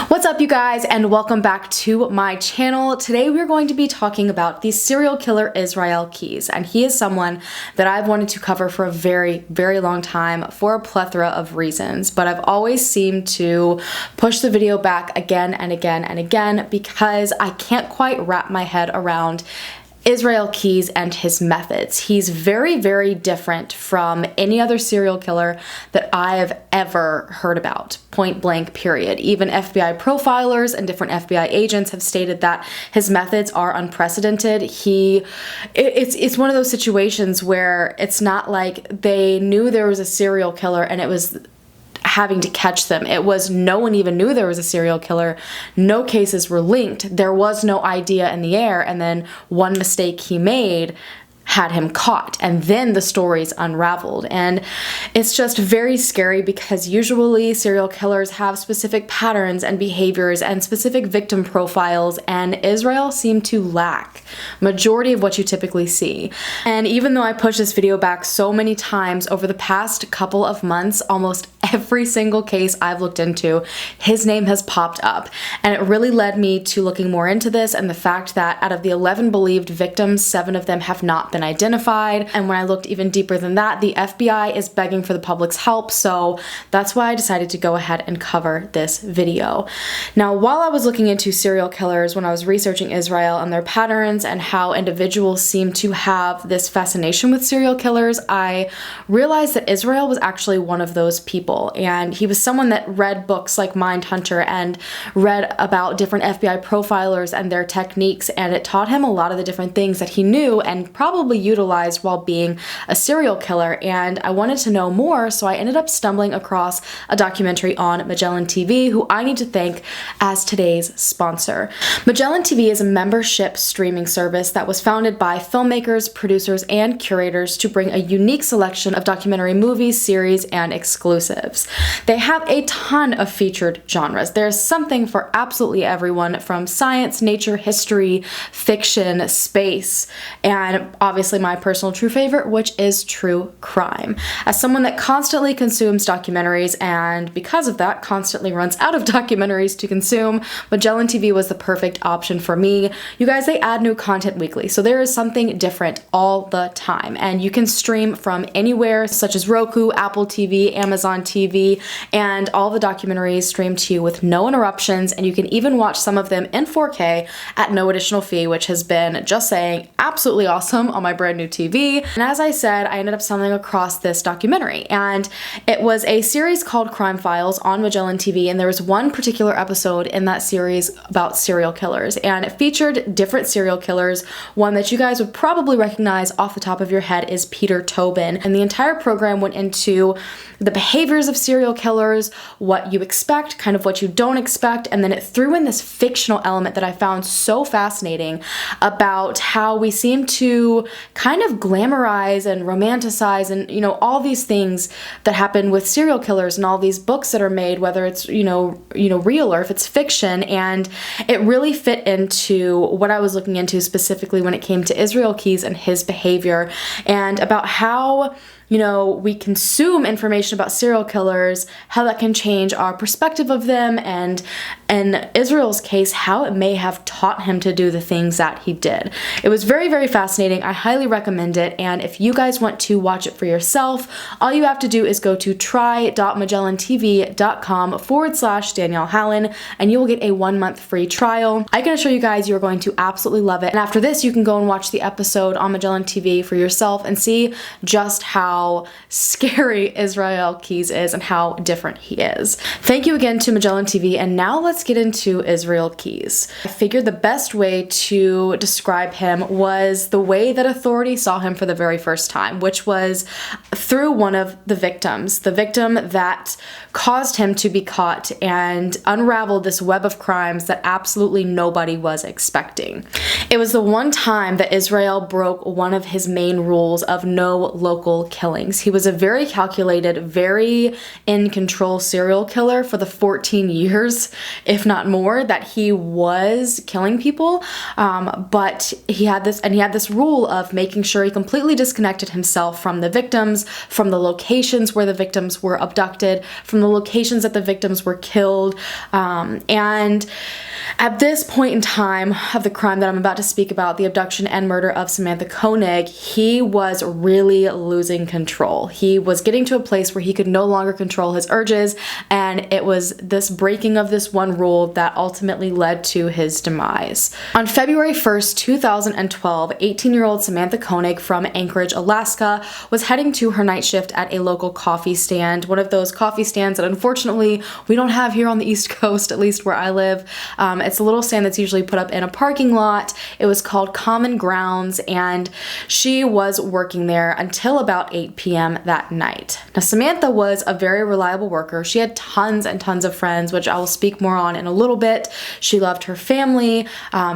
What's up, you guys, and welcome back to my channel. Today we're going to be talking about the serial killer Israel Keyes, and he is someone that I've wanted to cover for a very, very long time for a plethora of reasons, but I've always seemed to push the video back again and again and again because I can't quite wrap my head around Israel Keyes and his methods. He's very, very different from any other serial killer that I have ever heard about, point blank, period. Even FBI profilers and different FBI agents have stated that his methods are unprecedented. It's one of those situations where it's not like they knew there was a serial killer and it was having to catch them. It was no one even knew there was a serial killer. No cases were linked. There was no idea in the air, and then one mistake he made had him caught, and then the stories unraveled. And it's just very scary because usually serial killers have specific patterns and behaviors and specific victim profiles, and Israel seemed to lack majority of what you typically see. And even though I pushed this video back so many times over the past couple of months, almost every single case I've looked into, his name has popped up. And it really led me to looking more into this and the fact that out of the 11 believed victims, 7 of them have not been identified. And when I looked even deeper than that, the FBI is begging for the public's help. So that's why I decided to go ahead and cover this video. Now, while I was looking into serial killers, when I was researching Israel and their patterns and how individuals seem to have this fascination with serial killers, I realized that Israel was actually one of those people. And he was someone that read books like Mindhunter and read about different FBI profilers and their techniques, and it taught him a lot of the different things that he knew and probably utilized while being a serial killer. And I wanted to know more, so I ended up stumbling across a documentary on Magellan TV, who I need to thank as today's sponsor. Magellan TV is a membership streaming service that was founded by filmmakers, producers, and curators to bring a unique selection of documentary movies, series, and exclusives. They have a ton of featured genres. There's something for absolutely everyone, from science, nature, history, fiction, space, and obviously my personal true favorite, which is true crime. As someone that constantly consumes documentaries and because of that constantly runs out of documentaries to consume, Magellan TV was the perfect option for me. You guys, they add new content weekly, so there is something different all the time, and you can stream from anywhere such as Roku, Apple TV, Amazon TV, and all the documentaries stream to you with no interruptions, and you can even watch some of them in 4K at no additional fee, which has been, just saying, absolutely awesome on my brand new TV. And as I said, I ended up stumbling across this documentary, and it was a series called Crime Files on Magellan TV, and there was one particular episode in that series about serial killers, and it featured different serial killers. One that you guys would probably recognize off the top of your head is Peter Tobin, and the entire program went into the behaviors of serial killers, what you expect, kind of what you don't expect, and then it threw in this fictional element that I found so fascinating about how we seem to kind of glamorize and romanticize and, all these things that happen with serial killers and all these books that are made, whether it's, real or if it's fiction. And it really fit into what I was looking into specifically when it came to Israel Keyes and his behavior, and about how we consume information about serial killers, how that can change our perspective of them, and in Israel's case, how it may have taught him to do the things that he did. It was very, very fascinating. I highly recommend it, and if you guys want to watch it for yourself, all you have to do is go to try.magellantv.com/Danielle Hallen, and you will get a 1-month free trial. I can assure you guys you're going to absolutely love it, and after this, you can go and watch the episode on Magellan TV for yourself and see just how scary Israel Keyes is and how different he is. Thank you again to Magellan TV, and now let's get into Israel Keyes. I figured the best way to describe him was the way that authorities saw him for the very first time, which was through one of the victims, the victim that caused him to be caught and unraveled this web of crimes that absolutely nobody was expecting. It was the one time that Israel broke one of his main rules of no local killing. killings. He was a very calculated, very in control serial killer for the 14 years, if not more, that he was killing people. But he had this rule of making sure he completely disconnected himself from the victims, from the locations where the victims were abducted, from the locations that the victims were killed. And at this point in time of the crime that I'm about to speak about, the abduction and murder of Samantha Koenig, he was really losing control. He was getting to a place where he could no longer control his urges, and it was this breaking of this one rule that ultimately led to his demise. On February 1st, 2012, 18-year-old Samantha Koenig from Anchorage, Alaska, was heading to her night shift at a local coffee stand, one of those coffee stands that unfortunately we don't have here on the East Coast, at least where I live. It's a little stand that's usually put up in a parking lot. It was called Common Grounds, and she was working there until about 8 p.m. that night. Now, Samantha was a very reliable worker. She had tons and tons of friends, which I will speak more on in a little bit. She loved her family.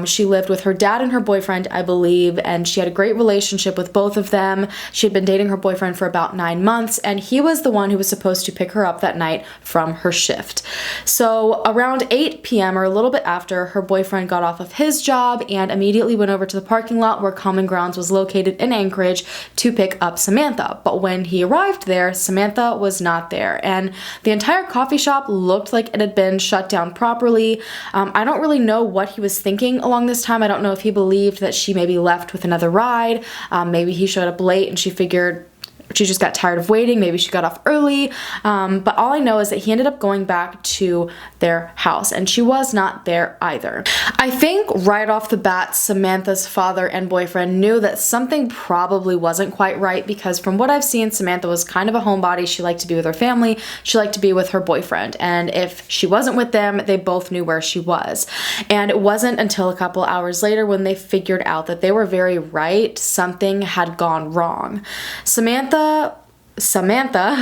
She lived with her dad and her boyfriend, I believe, and she had a great relationship with both of them. She had been dating her boyfriend for about 9 months, and he was the one who was supposed to pick her up that night from her shift. So around 8 p.m. or a little bit after, her boyfriend got off of his job and immediately went over to the parking lot where Common Grounds was located in Anchorage to pick up Samantha. But when he arrived there, Samantha was not there, and the entire coffee shop looked like it had been shut down properly. I don't really know what he was thinking along this time. I don't know if he believed that she maybe left with another ride. Maybe he showed up late and she figured she just got tired of waiting. Maybe she got off early. But all I know is that he ended up going back to their house, and she was not there either. I think right off the bat, Samantha's father and boyfriend knew that something probably wasn't quite right, because from what I've seen, Samantha was kind of a homebody. She liked to be with her family. She liked to be with her boyfriend. And if she wasn't with them, they both knew where she was. And it wasn't until a couple hours later when they figured out that they were very right. Something had gone wrong. Samantha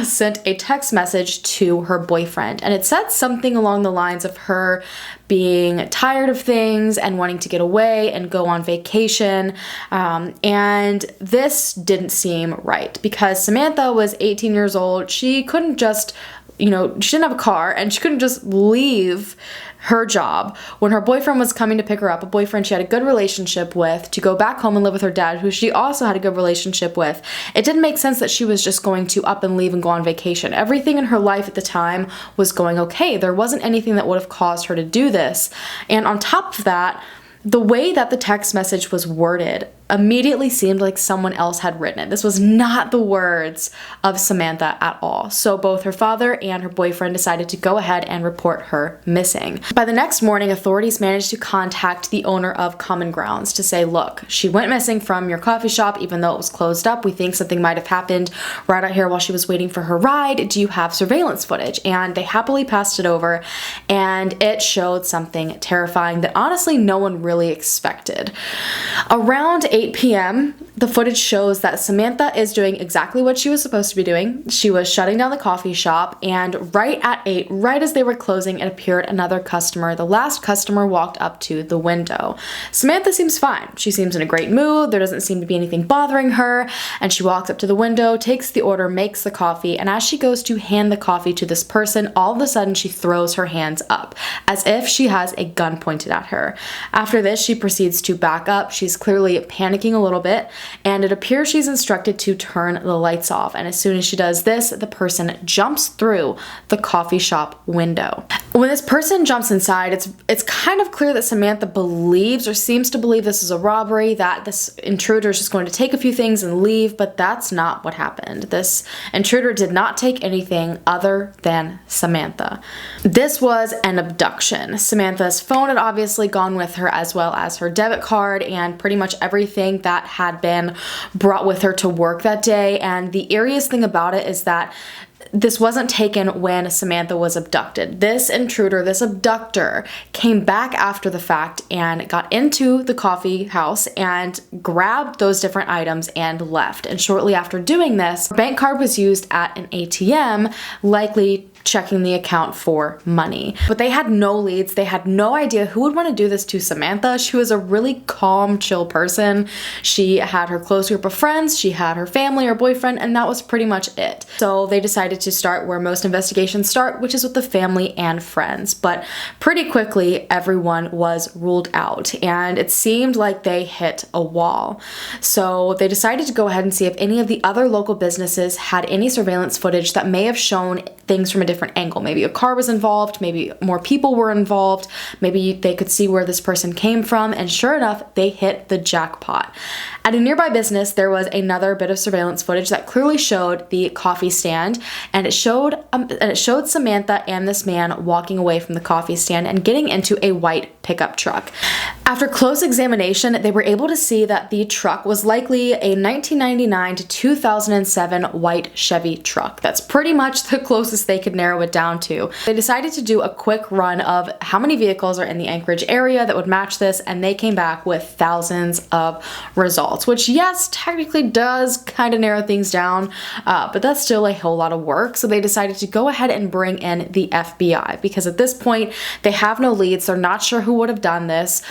sent a text message to her boyfriend, and it said something along the lines of her being tired of things and wanting to get away and go on vacation. And this didn't seem right, because Samantha was 18 years old. She couldn't just, she didn't have a car, and she couldn't just leave her job when her boyfriend was coming to pick her up, a boyfriend she had a good relationship with, to go back home and live with her dad, who she also had a good relationship with. It didn't make sense that she was just going to up and leave and go on vacation. Everything in her life at the time was going okay. There wasn't anything that would have caused her to do this. And on top of that, the way that the text message was worded immediately seemed like someone else had written it. This was not the words of Samantha at all. So both her father and her boyfriend decided to go ahead and report her missing. By the next morning, authorities managed to contact the owner of Common Grounds to say, look, she went missing from your coffee shop, even though it was closed up. We think something might have happened right out here while she was waiting for her ride. Do you have surveillance footage? And they happily passed it over, and it showed something terrifying that honestly no one really expected. Around 8 p.m., the footage shows that Samantha is doing exactly what she was supposed to be doing. She was shutting down the coffee shop, and right at 8, right as they were closing, it appeared another customer. The last customer walked up to the window. Samantha seems fine. She seems in a great mood. There doesn't seem to be anything bothering her, and she walks up to the window, takes the order, makes the coffee, and as she goes to hand the coffee to this person, all of a sudden she throws her hands up as if she has a gun pointed at her. After this, she proceeds to back up. She's clearly panicking a little bit, and it appears she's instructed to turn the lights off. And as soon as she does this, the person jumps through the coffee shop window. When this person jumps inside, it's kind of clear that Samantha believes, or seems to believe, this is a robbery, that this intruder is just going to take a few things and leave, but that's not what happened. This intruder did not take anything other than Samantha. This was an abduction. Samantha's phone had obviously gone with her, as well as her debit card and pretty much everything that had been brought with her to work that day. And the eeriest thing about it is that this wasn't taken when Samantha was abducted. This intruder, this abductor, came back after the fact and got into the coffee house and grabbed those different items and left. And shortly after doing this, her bank card was used at an ATM, likely checking the account for money. But they had no leads. They had no idea who would want to do this to Samantha. She was a really calm, chill person. She had her close group of friends, she had her family, her boyfriend, and that was pretty much it. So they decided to start where most investigations start, which is with the family and friends. But pretty quickly, everyone was ruled out, and it seemed like they hit a wall. So they decided to go ahead and see if any of the other local businesses had any surveillance footage that may have shown things from a different angle. Maybe a car was involved, maybe more people were involved, maybe they could see where this person came from, and sure enough, they hit the jackpot. At a nearby business, there was another bit of surveillance footage that clearly showed the coffee stand, and it showed Samantha and this man walking away from the coffee stand and getting into a white pickup truck. After close examination, they were able to see that the truck was likely a 1999 to 2007 white Chevy truck. That's pretty much the closest they could narrow it down to. They decided to do a quick run of how many vehicles are in the Anchorage area that would match this, and they came back with thousands of results, which yes, technically does kind of narrow things down, but that's still a whole lot of work. So they decided to go ahead and bring in the FBI, because at this point they have no leads. They're not sure who would have done this.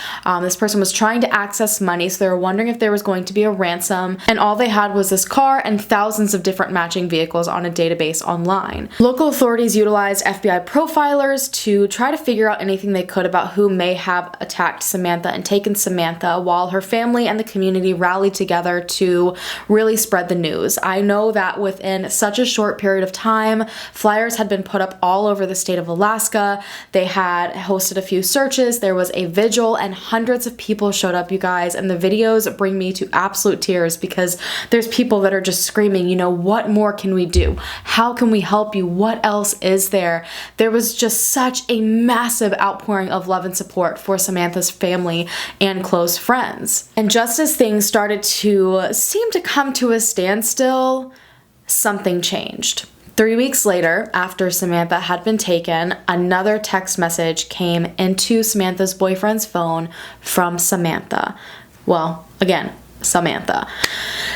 This person was trying to access money, so they were wondering if there was going to be a ransom, and all they had was this car and thousands of different matching vehicles on a database online. Local authorities utilized FBI profilers to try to figure out anything they could about who may have attacked Samantha and taken Samantha, while her family and the community rallied together to really spread the news. I know that within such a short period of time, flyers had been put up all over the state of Alaska. They had hosted a few searches, there was a vigil, and hundreds of people showed up, you guys, and the videos bring me to absolute tears, because there's people that are just screaming, you know, what more can we do? How can we help you? What else is there? There was just such a massive outpouring of love and support for Samantha's family and close friends. And just as things started to seem to come to a standstill, something changed. 3 weeks later, after Samantha had been taken, another text message came into Samantha's boyfriend's phone from Samantha. Well, again, Samantha.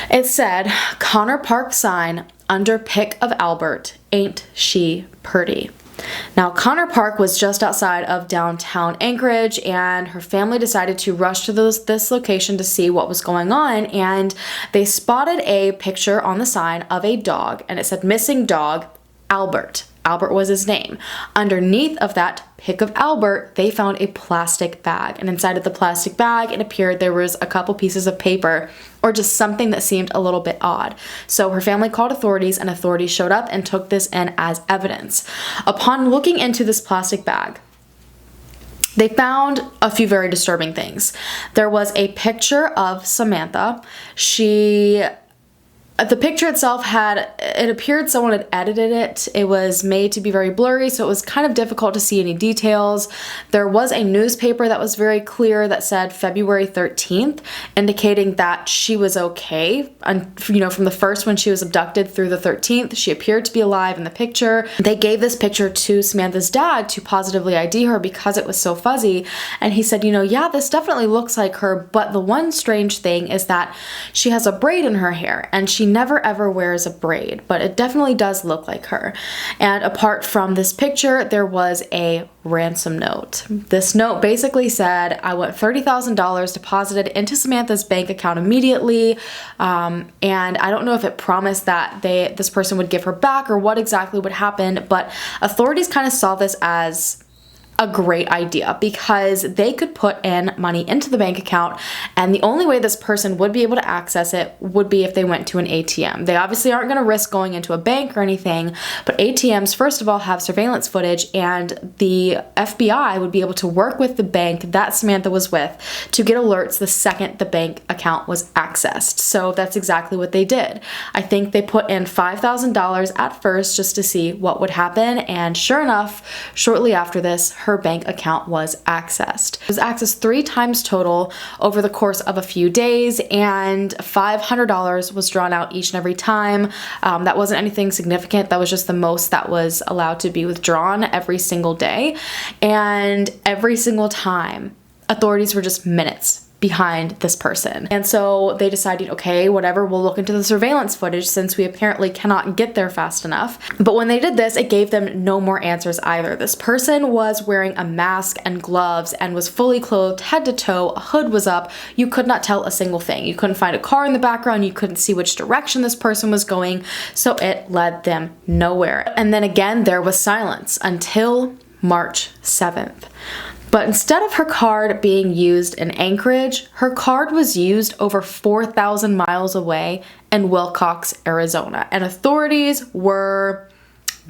It said, "Connor Park sign under pic of Albert, ain't she purty?" Now, Connor Park was just outside of downtown Anchorage, and her family decided to rush to this location to see what was going on, and they spotted a picture on the sign of a dog, and it said missing dog, Albert. Albert was his name. Underneath of that pic of Albert, they found a plastic bag, and inside of the plastic bag, it appeared there was a couple pieces of paper or just something that seemed a little bit odd. So her family called authorities, and authorities showed up and took this in as evidence. Upon looking into this plastic bag, they found a few very disturbing things. There was a picture of Samantha. The picture itself it appeared someone had edited it. It was made to be very blurry, so it was kind of difficult to see any details. There was a newspaper that was very clear that said February 13th, indicating that she was okay. And, you know, from the first when she was abducted through the 13th, she appeared to be alive in the picture. They gave this picture to Samantha's dad to positively ID her because it was so fuzzy. And he said, you know, yeah, this definitely looks like her, but the one strange thing is that she has a braid in her hair, and she never ever wears a braid, but it definitely does look like her. And apart from this picture, there was a ransom note. This note basically said, I want $30,000 deposited into Samantha's bank account immediately, and I don't know if it promised that this person would give her back or what exactly would happen, but authorities kind of saw this as a great idea because they could put in money into the bank account, and the only way this person would be able to access it would be if they went to an ATM. They obviously aren't going to risk going into a bank or anything, but ATMs, first of all, have surveillance footage, and the FBI would be able to work with the bank that Samantha was with to get alerts the second the bank account was accessed. So that's exactly what they did. I think they put in $5,000 at first just to see what would happen, and sure enough, shortly after this, her bank account was accessed. It was accessed 3 times total over the course of a few days, and $500 was drawn out each and every time. That wasn't anything significant. That was just the most that was allowed to be withdrawn every single day. And every single time, authorities were just minutes behind this person. And so they decided, okay, whatever, we'll look into the surveillance footage since we apparently cannot get there fast enough. But when they did this, it gave them no more answers either. This person was wearing a mask and gloves and was fully clothed head to toe. A hood was up. You could not tell a single thing. You couldn't find a car in the background. You couldn't see which direction this person was going. So it led them nowhere. And then again, there was silence until March 7th. But instead of her card being used in Anchorage, her card was used over 4,000 miles away in Willcox, Arizona. And authorities were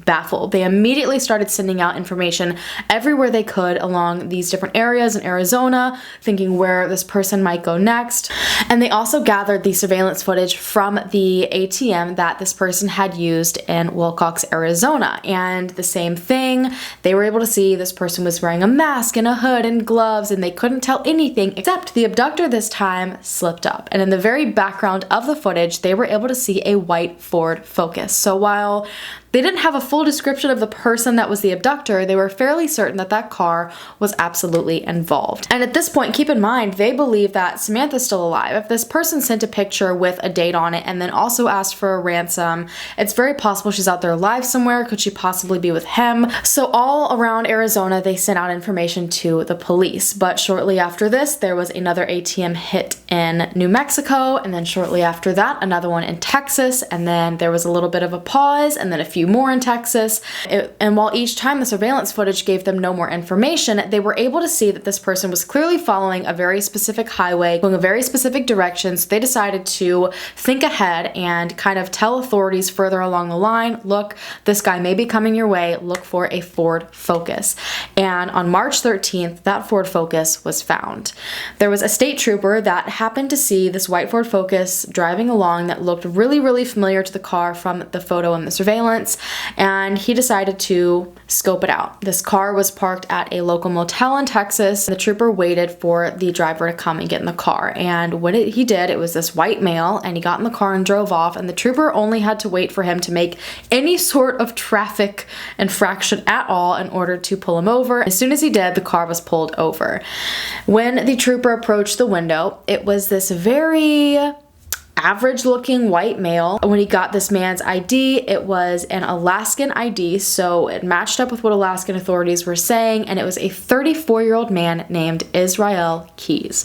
baffled. They immediately started sending out information everywhere they could along these different areas in Arizona, thinking where this person might go next. And they also gathered the surveillance footage from the ATM that this person had used in Willcox, Arizona. And the same thing, they were able to see this person was wearing a mask and a hood and gloves, and they couldn't tell anything except the abductor this time slipped up. And in the very background of the footage, they were able to see a white Ford Focus. So while they didn't have a full description of the person that was the abductor, they were fairly certain that that car was absolutely involved. And at this point, keep in mind, they believe that Samantha's still alive. If this person sent a picture with a date on it and then also asked for a ransom, it's very possible she's out there alive somewhere. Could she possibly be with him? So all around Arizona, they sent out information to the police. But shortly after this, there was another ATM hit in New Mexico. And then shortly after that, another one in Texas. And then there was a little bit of a pause and then a few more in Texas. And while each time the surveillance footage gave them no more information, they were able to see that this person was clearly following a very specific highway, going a very specific direction. So they decided to think ahead and kind of tell authorities further along the line, look, this guy may be coming your way, look for a Ford Focus. And on March 13th, that Ford Focus was found. There was a state trooper that happened to see this white Ford Focus driving along that looked really, really familiar to the car from the photo and the surveillance, and he decided to scope it out. This car was parked at a local motel in Texas. The trooper waited for the driver to come and get in the car, and when he did, it was this white male, and he got in the car and drove off, and the trooper only had to wait for him to make any sort of traffic infraction at all in order to pull him over. As soon as he did, the car was pulled over. When the trooper approached the window, it was this very average looking white male. When he got this man's ID, it was an Alaskan ID, so it matched up with what Alaskan authorities were saying, and it was a 34-year-old man named Israel Keyes.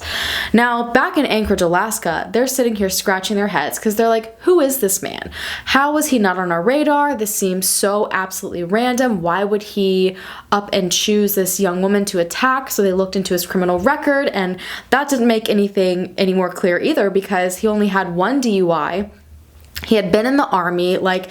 Now, back in Anchorage, Alaska, they're sitting here scratching their heads because they're like, who is this man? How was he not on our radar? This seems so absolutely random. Why would he up and choose this young woman to attack? So they looked into his criminal record, and that didn't make anything any more clear either, because he only had one DUI. He had been in the army, like,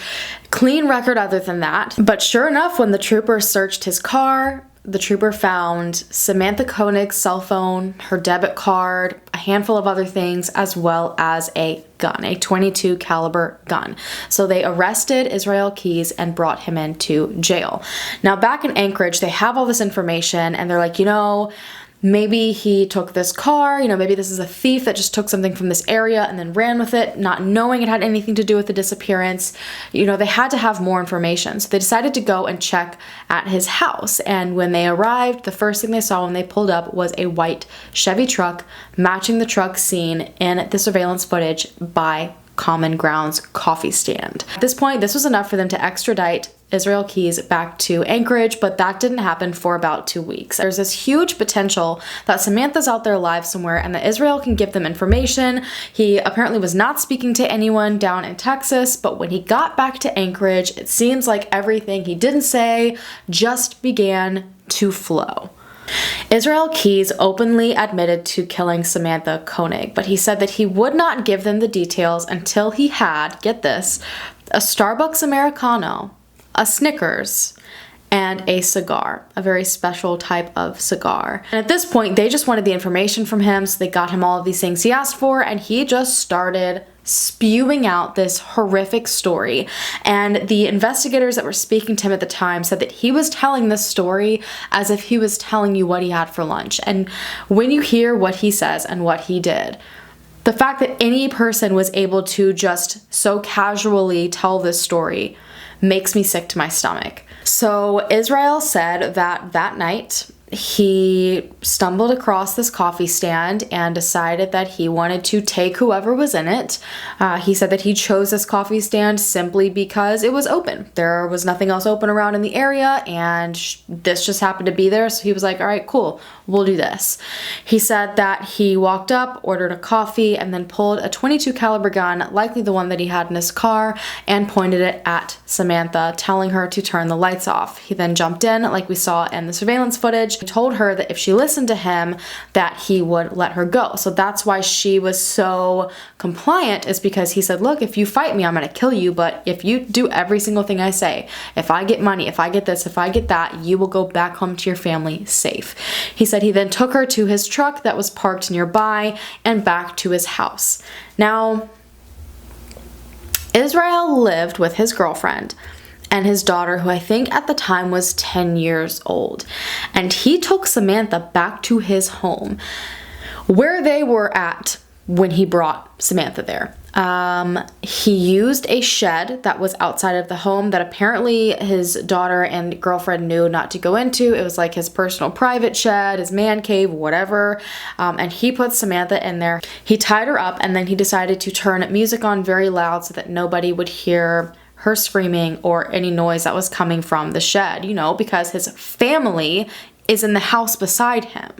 clean record other than that. But sure enough, when the trooper searched his car, the trooper found Samantha Koenig's cell phone, her debit card, a handful of other things, as well as a gun, a .22 caliber gun. So they arrested Israel Keyes and brought him into jail. Now, back in Anchorage, they have all this information, and they're like, maybe he took this car, maybe this is a thief that just took something from this area and then ran with it, not knowing it had anything to do with the disappearance. They had to have more information. So they decided to go and check at his house. And when they arrived, the first thing they saw when they pulled up was a white Chevy truck matching the truck seen in the surveillance footage by Common Grounds coffee stand. At this point, this was enough for them to extradite Israel Keyes back to Anchorage, but that didn't happen for about 2 weeks. There's this huge potential that Samantha's out there alive somewhere and that Israel can give them information. He apparently was not speaking to anyone down in Texas, but when he got back to Anchorage, it seems like everything he didn't say just began to flow. Israel Keyes openly admitted to killing Samantha Koenig, but he said that he would not give them the details until he had, get this, a Starbucks Americano, a Snickers, and a cigar, a very special type of cigar. And at this point, they just wanted the information from him, so they got him all of these things he asked for, and he just started spewing out this horrific story. And the investigators that were speaking to him at the time said that he was telling this story as if he was telling you what he had for lunch. And when you hear what he says and what he did, the fact that any person was able to just so casually tell this story makes me sick to my stomach. So Israel said that that night he stumbled across this coffee stand and decided that he wanted to take whoever was in it. He said that he chose this coffee stand simply because it was open. There was nothing else open around in the area, and this just happened to be there, so he was like, all right, cool, we'll do this. He said that he walked up, ordered a coffee, and then pulled a .22 caliber gun, likely the one that he had in his car, and pointed it at Samantha, telling her to turn the lights off. He then jumped in, like we saw in the surveillance footage. He told her that if she listened to him, that he would let her go. So that's why she was so compliant, is because he said, look, if you fight me, I'm gonna kill you, but if you do every single thing I say, if I get money, if I get this, if I get that, you will go back home to your family safe. He said he then took her to his truck that was parked nearby and back to his house. Now, Israel lived with his girlfriend and his daughter, who I think at the time was 10 years old. And he took Samantha back to his home, where they were at when he brought Samantha there. He used a shed that was outside of the home that apparently his daughter and girlfriend knew not to go into. It was like his personal private shed, his man cave, whatever. And he put Samantha in there. He tied her up, and then he decided to turn music on very loud so that nobody would hear her screaming or any noise that was coming from the shed, you know, because his family is in the house beside him.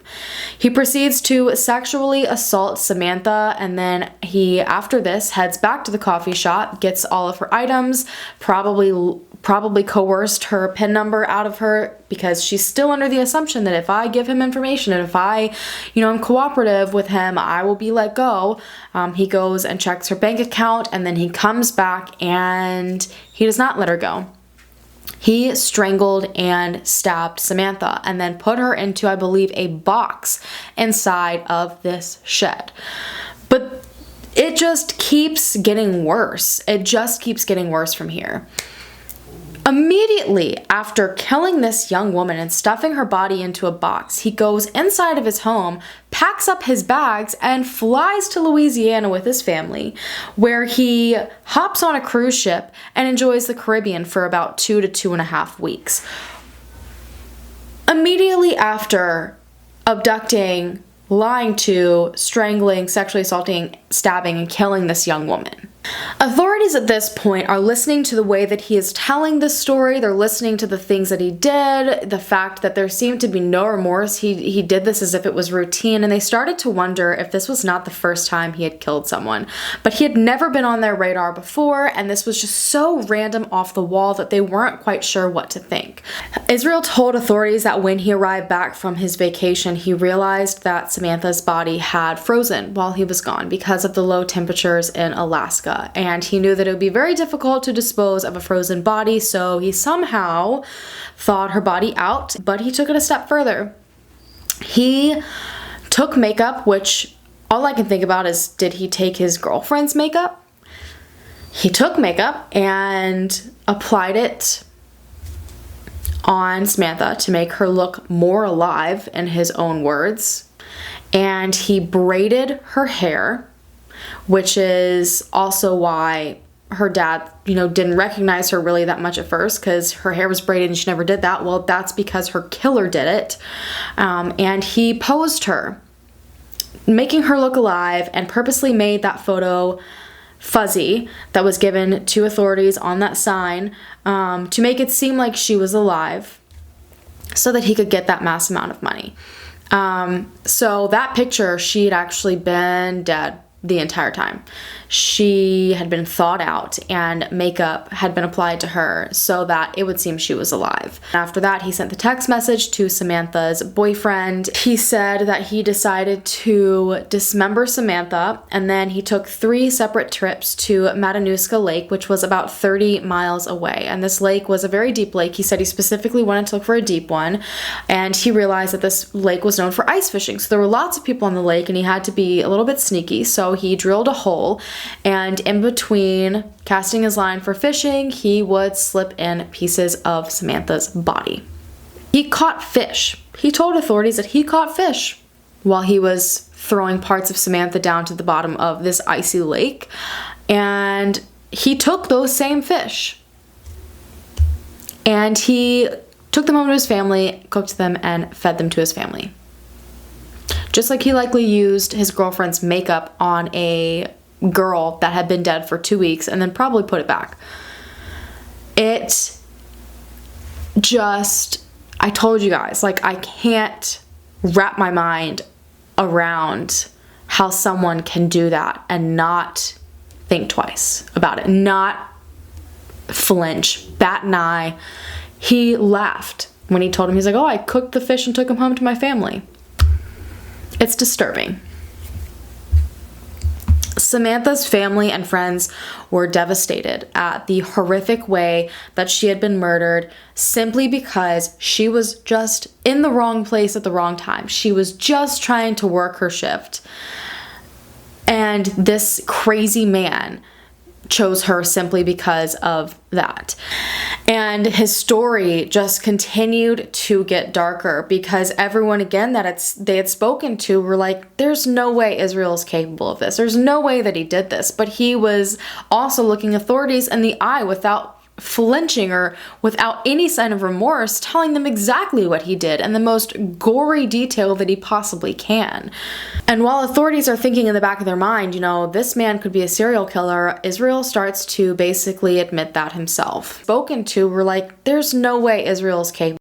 He proceeds to sexually assault Samantha, and then he, after this, heads back to the coffee shop, gets all of her items, probably coerced her PIN number out of her, because she's still under the assumption that if I give him information and if I, am cooperative with him, I will be let go. He goes and checks her bank account, and then he comes back and he does not let her go. He strangled and stabbed Samantha and then put her into, I believe, a box inside of this shed. But it just keeps getting worse. It just keeps getting worse from here. Immediately after killing this young woman and stuffing her body into a box, he goes inside of his home, packs up his bags, and flies to Louisiana with his family, where he hops on a cruise ship and enjoys the Caribbean for about 2 to 2.5 weeks. Immediately after abducting, lying to, strangling, sexually assaulting, stabbing, and killing this young woman, authorities at this point are listening to the way that he is telling this story. They're listening to the things that he did, the fact that there seemed to be no remorse. He did this as if it was routine, and they started to wonder if this was not the first time he had killed someone. But he had never been on their radar before, and this was just so random off the wall that they weren't quite sure what to think. Israel told authorities that when he arrived back from his vacation, he realized that Samantha's body had frozen while he was gone because of the low temperatures in Alaska. And he knew that it would be very difficult to dispose of a frozen body, so he somehow thawed her body out, but he took it a step further. He took makeup, which all I can think about is, did he take his girlfriend's makeup? He took makeup and applied it on Samantha to make her look more alive, in his own words. And he braided her hair, which is also why her dad, didn't recognize her really that much at first, because her hair was braided and she never did that. Well, that's because her killer did it. And he posed her, making her look alive, and purposely made that photo fuzzy that was given to authorities on that sign, to make it seem like she was alive so that he could get that mass amount of money. So that picture, she had actually been dead the entire time. She had been thawed out and makeup had been applied to her so that it would seem she was alive. After that, he sent the text message to Samantha's boyfriend. He said that he decided to dismember Samantha, and then he took 3 separate trips to Matanuska Lake, which was about 30 miles away. And this lake was a very deep lake. He said he specifically wanted to look for a deep one, and he realized that this lake was known for ice fishing. So there were lots of people on the lake, and he had to be a little bit sneaky. So he drilled a hole, and in between casting his line for fishing, he would slip in pieces of Samantha's body. He caught fish. He told authorities that he caught fish while he was throwing parts of Samantha down to the bottom of this icy lake, and he took those same fish and he took them home to his family, cooked them, and fed them to his family. Just like he likely used his girlfriend's makeup on a girl that had been dead for 2 weeks and then probably put it back. It just, I told you guys, like, I can't wrap my mind around how someone can do that and not think twice about it, not flinch, bat an eye. He laughed when he told him, he's like, oh, I cooked the fish and took him home to my family. It's disturbing. Samantha's family and friends were devastated at the horrific way that she had been murdered simply because she was just in the wrong place at the wrong time. She was just trying to work her shift. And this crazy man chose her simply because of that. And his story just continued to get darker because everyone, again, that they had spoken to were like, there's no way Israel is capable of this. There's no way that he did this. But he was also looking authorities in the eye without flinching or without any sign of remorse, telling them exactly what he did in the most gory detail that he possibly can. And while authorities are thinking in the back of their mind, you know, this man could be a serial killer, Israel starts to basically admit that himself. Spoken to were like, there's no way Israel is capable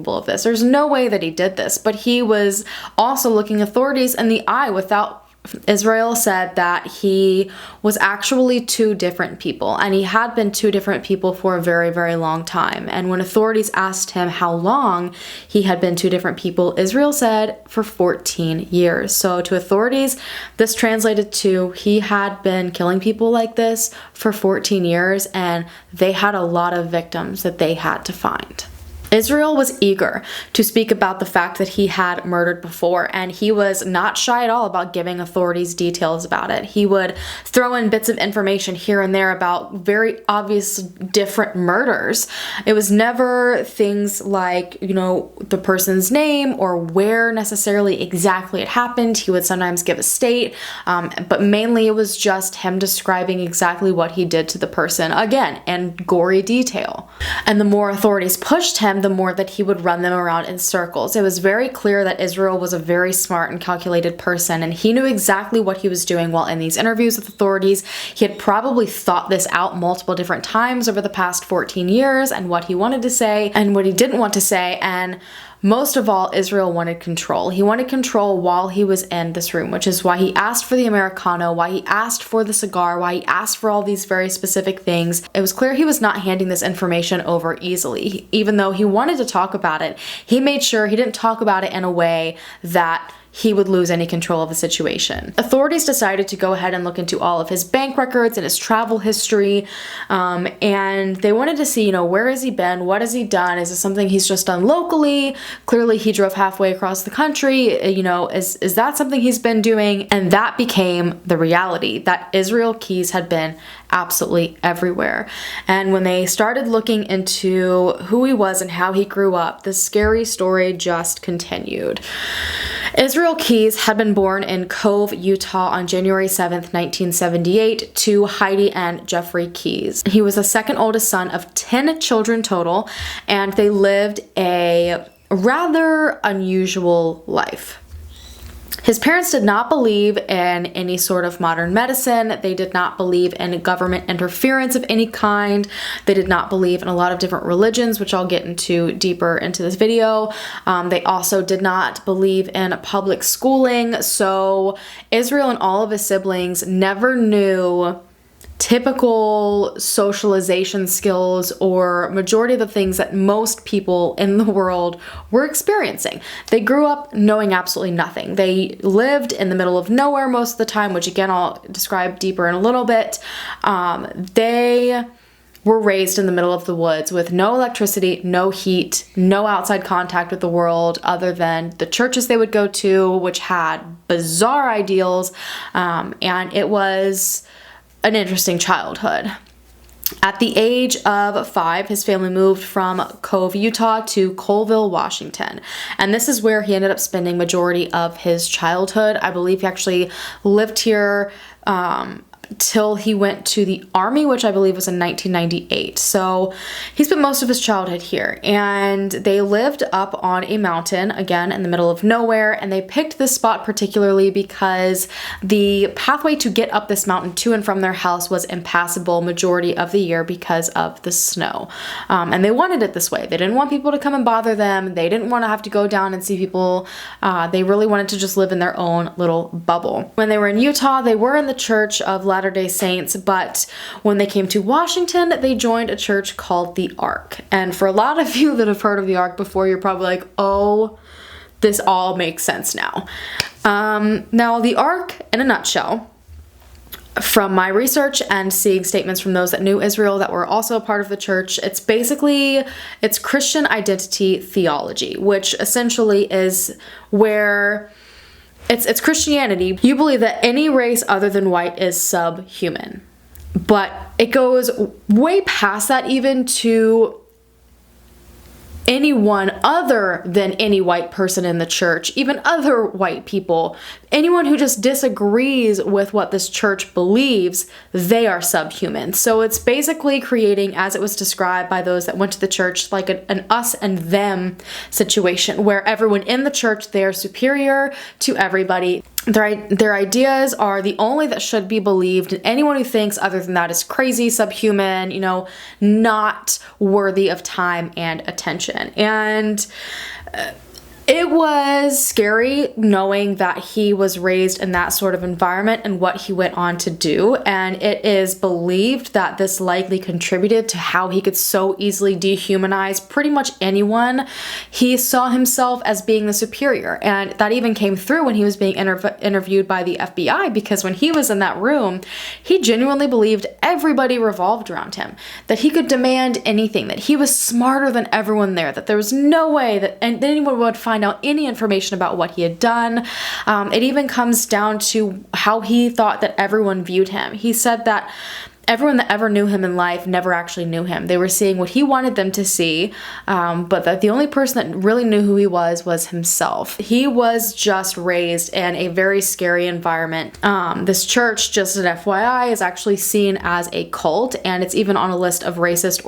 of this. There's no way that he did this, but he was also looking authorities in the eye without. Israel said that he was actually two different people, and he had been two different people for a very, very long time. And when authorities asked him how long he had been two different people, Israel said for 14 years. So to authorities, this translated to he had been killing people like this for 14 years, and they had a lot of victims that they had to find. Israel was eager to speak about the fact that he had murdered before, and he was not shy at all about giving authorities details about it. He would throw in bits of information here and there about very obvious different murders. It was never things like, you know, the person's name or where necessarily exactly it happened. He would sometimes give a state, but mainly it was just him describing exactly what he did to the person, again, in gory detail. And the more authorities pushed him, the more that he would run them around in circles. It was very clear that Israel was a very smart and calculated person, and he knew exactly what he was doing while in these interviews with authorities. He had probably thought this out multiple different times over the past 14 years and what he wanted to say and what he didn't want to say, and most of all, Israel wanted control. He wanted control while he was in this room, which is why he asked for the Americano, why he asked for the cigar, why he asked for all these very specific things. It was clear he was not handing this information over easily. Even though he wanted to talk about it, he made sure he didn't talk about it in a way that he would lose any control of the situation. Authorities decided to go ahead and look into all of his bank records and his travel history, and they wanted to see, you know, where has he been? What has he done? Is this something he's just done locally? Clearly he drove halfway across the country. You know, is that something he's been doing? And that became the reality, that Israel Keyes had been absolutely everywhere. And when they started looking into who he was and how he grew up, the scary story just continued. Israel Keyes had been born in Cove, Utah on January 7th, 1978 to Heidi and Jeffrey Keyes. He was the second oldest son of 10 children total, and they lived a rather unusual life. His parents did not believe in any sort of modern medicine. They did not believe in government interference of any kind. They did not believe in a lot of different religions, which I'll get into deeper into this video. They also did not believe in public schooling. So Israel and all of his siblings never knew typical socialization skills or majority of the things that most people in the world were experiencing. They grew up knowing absolutely nothing. They lived in the middle of nowhere most of the time, which again I'll describe deeper in a little bit. They were raised in the middle of the woods with no electricity, no heat, no outside contact with the world other than the churches they would go to, which had bizarre ideals, and it was an interesting childhood. At the age of 5, his family moved from Cove, Utah to Colville, Washington. And this is where he ended up spending majority of his childhood. I believe he actually lived here till he went to the Army, which I believe was in 1998. So he spent most of his childhood here, and they lived up on a mountain, again in the middle of nowhere, and they picked this spot particularly because the pathway to get up this mountain to and from their house was impassable majority of the year because of the snow. And they wanted it this way. They didn't want people to come and bother them. They didn't want to have to go down and see people. They really wanted to just live in their own little bubble. When they were in Utah, they were in the Church of Latter-day Saints, but when they came to Washington, they joined a church called the Ark. And for a lot of you that have heard of the Ark before, you're probably like, oh, this all makes sense now. Now, the Ark, in a nutshell, from my research and seeing statements from those that knew Israel that were also a part of the church, it's Christian identity theology, which essentially is where it's Christianity. You believe that any race other than white is subhuman. But it goes way past that, even to anyone other than any white person in the church, even other white people, anyone who just disagrees with what this church believes, they are subhuman. So it's basically creating, as it was described by those that went to the church, like an us and them situation where everyone in the church, they're superior to everybody. Their ideas are the only that should be believed, and anyone who thinks other than that is crazy, subhuman, not worthy of time and attention. And it was scary knowing that he was raised in that sort of environment and what he went on to do. And it is believed that this likely contributed to how he could so easily dehumanize pretty much anyone. He saw himself as being the superior. And that even came through when he was being interviewed by the FBI, because when he was in that room, he genuinely believed everybody revolved around him, that he could demand anything, that he was smarter than everyone there, that there was no way that anyone would find out any information about what he had done. It even comes down to how he thought that everyone viewed him. He said that everyone that ever knew him in life never actually knew him. They were seeing what he wanted them to see, but that the only person that really knew who he was himself. He was just raised in a very scary environment. This church, just an FYI, is actually seen as a cult, and it's even on a list of racist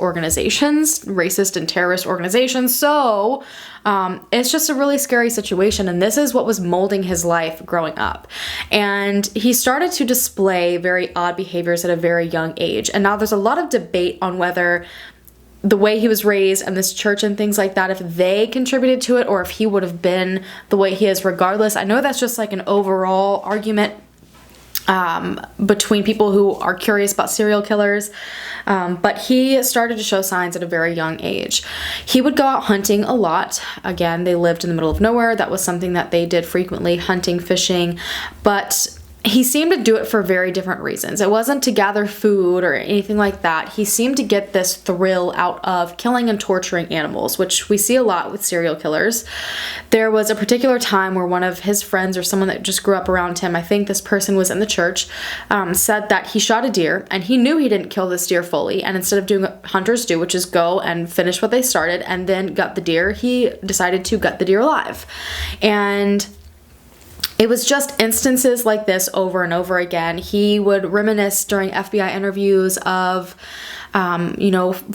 and terrorist organizations. So it's just a really scary situation, and this is what was molding his life growing up. And he started to display very odd behaviors at a very young age. And now there's a lot of debate on whether the way he was raised and this church and things like that, if they contributed to it or if he would have been the way he is regardless. I know that's just like an overall argument between people who are curious about serial killers, but he started to show signs at a very young age. He would go out hunting a lot. Again, they lived in the middle of nowhere. That was something that they did frequently, hunting, fishing, but he seemed to do it for very different reasons. It wasn't to gather food or anything like that. He seemed to get this thrill out of killing and torturing animals, which we see a lot with serial killers. There was a particular time where one of his friends or someone that just grew up around him, I think this person was in the church, said that he shot a deer and he knew he didn't kill this deer fully. And instead of doing what hunters do, which is go and finish what they started and then gut the deer, he decided to gut the deer alive. And it was just instances like this over and over again. He would reminisce during FBI interviews of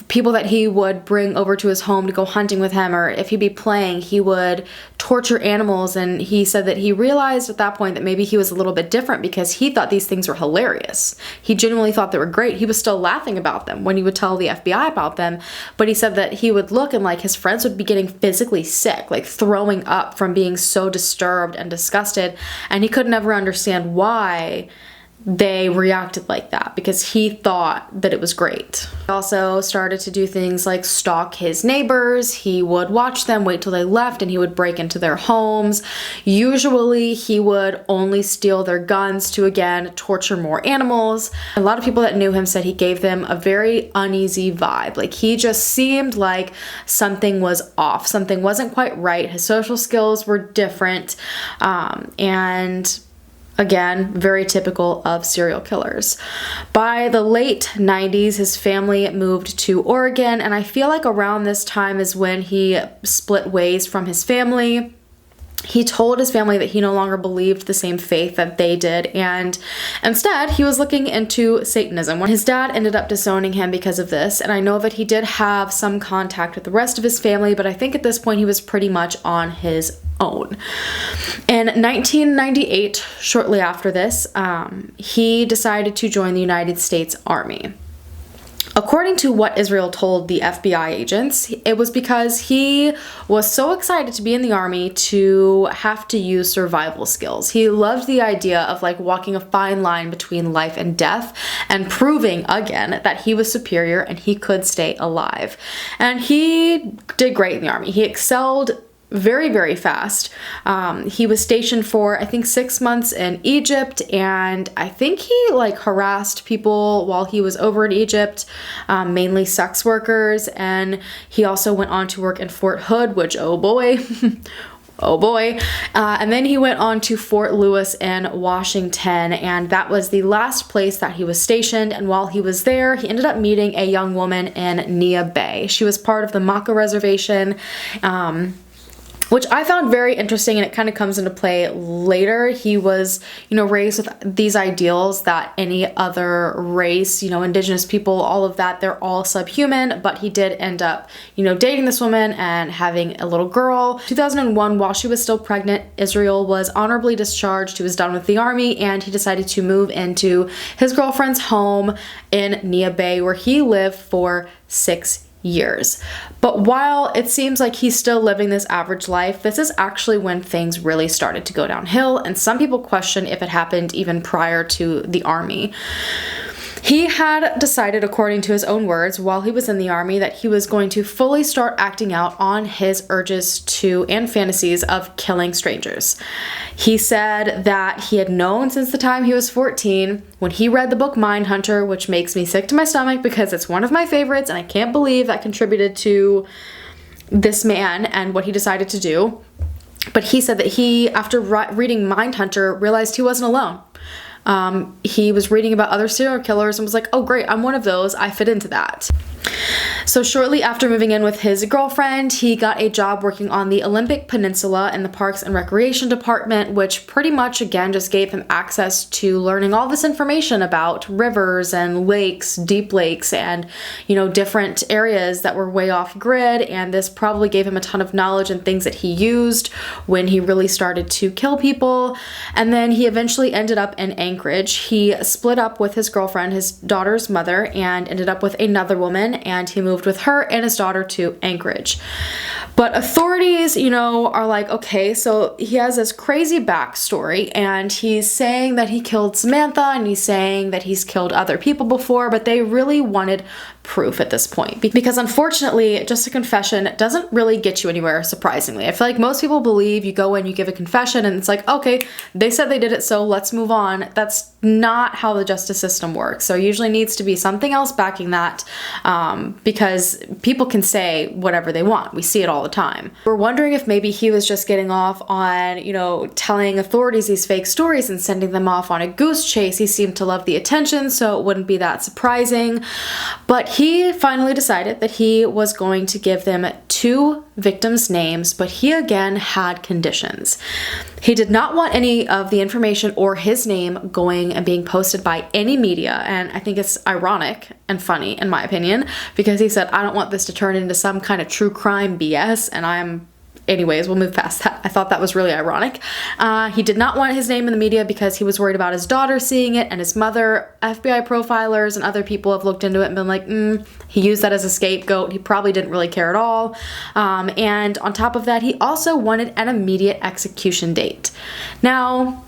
people that he would bring over to his home to go hunting with him, or if he'd be playing, he would torture animals. And he said that he realized at that point that maybe he was a little bit different because he thought these things were hilarious. He genuinely thought they were great. He was still laughing about them when he would tell the FBI about them. But he said that he would look and like his friends would be getting physically sick, like throwing up from being so disturbed and disgusted. And he could never understand why they reacted like that, because he thought that it was great. He also started to do things like stalk his neighbors. He would watch them, wait till they left, and he would break into their homes. Usually he would only steal their guns to, again, torture more animals. A lot of people that knew him said he gave them a very uneasy vibe. Like, he just seemed like something was off. Something wasn't quite right. His social skills were different. And Again, very typical of serial killers. By the late 90s, his family moved to Oregon, and I feel like around this time is when he split ways from his family. He told his family that he no longer believed the same faith that they did, and instead he was looking into Satanism. When his dad ended up disowning him because of this, and I know that he did have some contact with the rest of his family, but I think at this point he was pretty much on his own. In 1998, shortly after this, he decided to join the United States Army. According to what Israel told the FBI agents, it was because he was so excited to be in the army to have to use survival skills. He loved the idea of like walking a fine line between life and death and proving again that he was superior and he could stay alive. And he did great in the army. He excelled very, very fast. He was stationed for, I think, 6 months in Egypt, and I think he like harassed people while he was over in Egypt, mainly sex workers, and he also went on to work in Fort Hood, which, oh boy, oh boy. And then he went on to Fort Lewis in Washington, and that was the last place that he was stationed. And while he was there, he ended up meeting a young woman in Nia Bay. She was part of the Maka Reservation, which I found very interesting, and it kind of comes into play later. He was, raised with these ideals that any other race, indigenous people, all of that, they're all subhuman, but he did end up, dating this woman and having a little girl. 2001, while she was still pregnant, Israel was honorably discharged. He was done with the army, and he decided to move into his girlfriend's home in Nia Bay, where he lived for 6 years. But while it seems like he's still living this average life, this is actually when things really started to go downhill, and some people question if it happened even prior to the army. He had decided, according to his own words, while he was in the army, that he was going to fully start acting out on his urges to and fantasies of killing strangers. He said that he had known since the time he was 14, when he read the book Mindhunter, which makes me sick to my stomach because it's one of my favorites, and I can't believe that contributed to this man and what he decided to do. But he said that he, after reading Mindhunter, realized he wasn't alone. He was reading about other serial killers and was like, oh great, I'm one of those, I fit into that. So shortly after moving in with his girlfriend, he got a job working on the Olympic Peninsula in the Parks and Recreation Department, which pretty much again just gave him access to learning all this information about rivers and lakes, deep lakes, and different areas that were way off grid, and this probably gave him a ton of knowledge and things that he used when he really started to kill people. And then he eventually ended up in Anchorage. He split up with his girlfriend, his daughter's mother, and ended up with another woman, and he moved with her and his daughter to Anchorage. But authorities, are like, okay, so he has this crazy backstory, and he's saying that he killed Samantha, and he's saying that he's killed other people before, but they really wanted proof at this point. Because unfortunately, just a confession doesn't really get you anywhere, surprisingly. I feel like most people believe you go in, you give a confession, and it's like, okay, they said they did it, so let's move on. That's not how the justice system works. So usually needs to be something else backing that, because people can say whatever they want. We see it all the time. We're wondering if maybe he was just getting off on, telling authorities these fake stories and sending them off on a goose chase. He seemed to love the attention, so it wouldn't be that surprising. But he finally decided that he was going to give them 2 victims' names, but he again had conditions. He did not want any of the information or his name going and being posted by any media, and I think it's ironic and funny in my opinion, because he said, I don't want this to turn into some kind of true crime BS, and anyways, we'll move past that. I thought that was really ironic. He did not want his name in the media because he was worried about his daughter seeing it and his mother. FBI profilers and other people have looked into it and been like, he used that as a scapegoat. He probably didn't really care at all. And on top of that, he also wanted an immediate execution date. Now,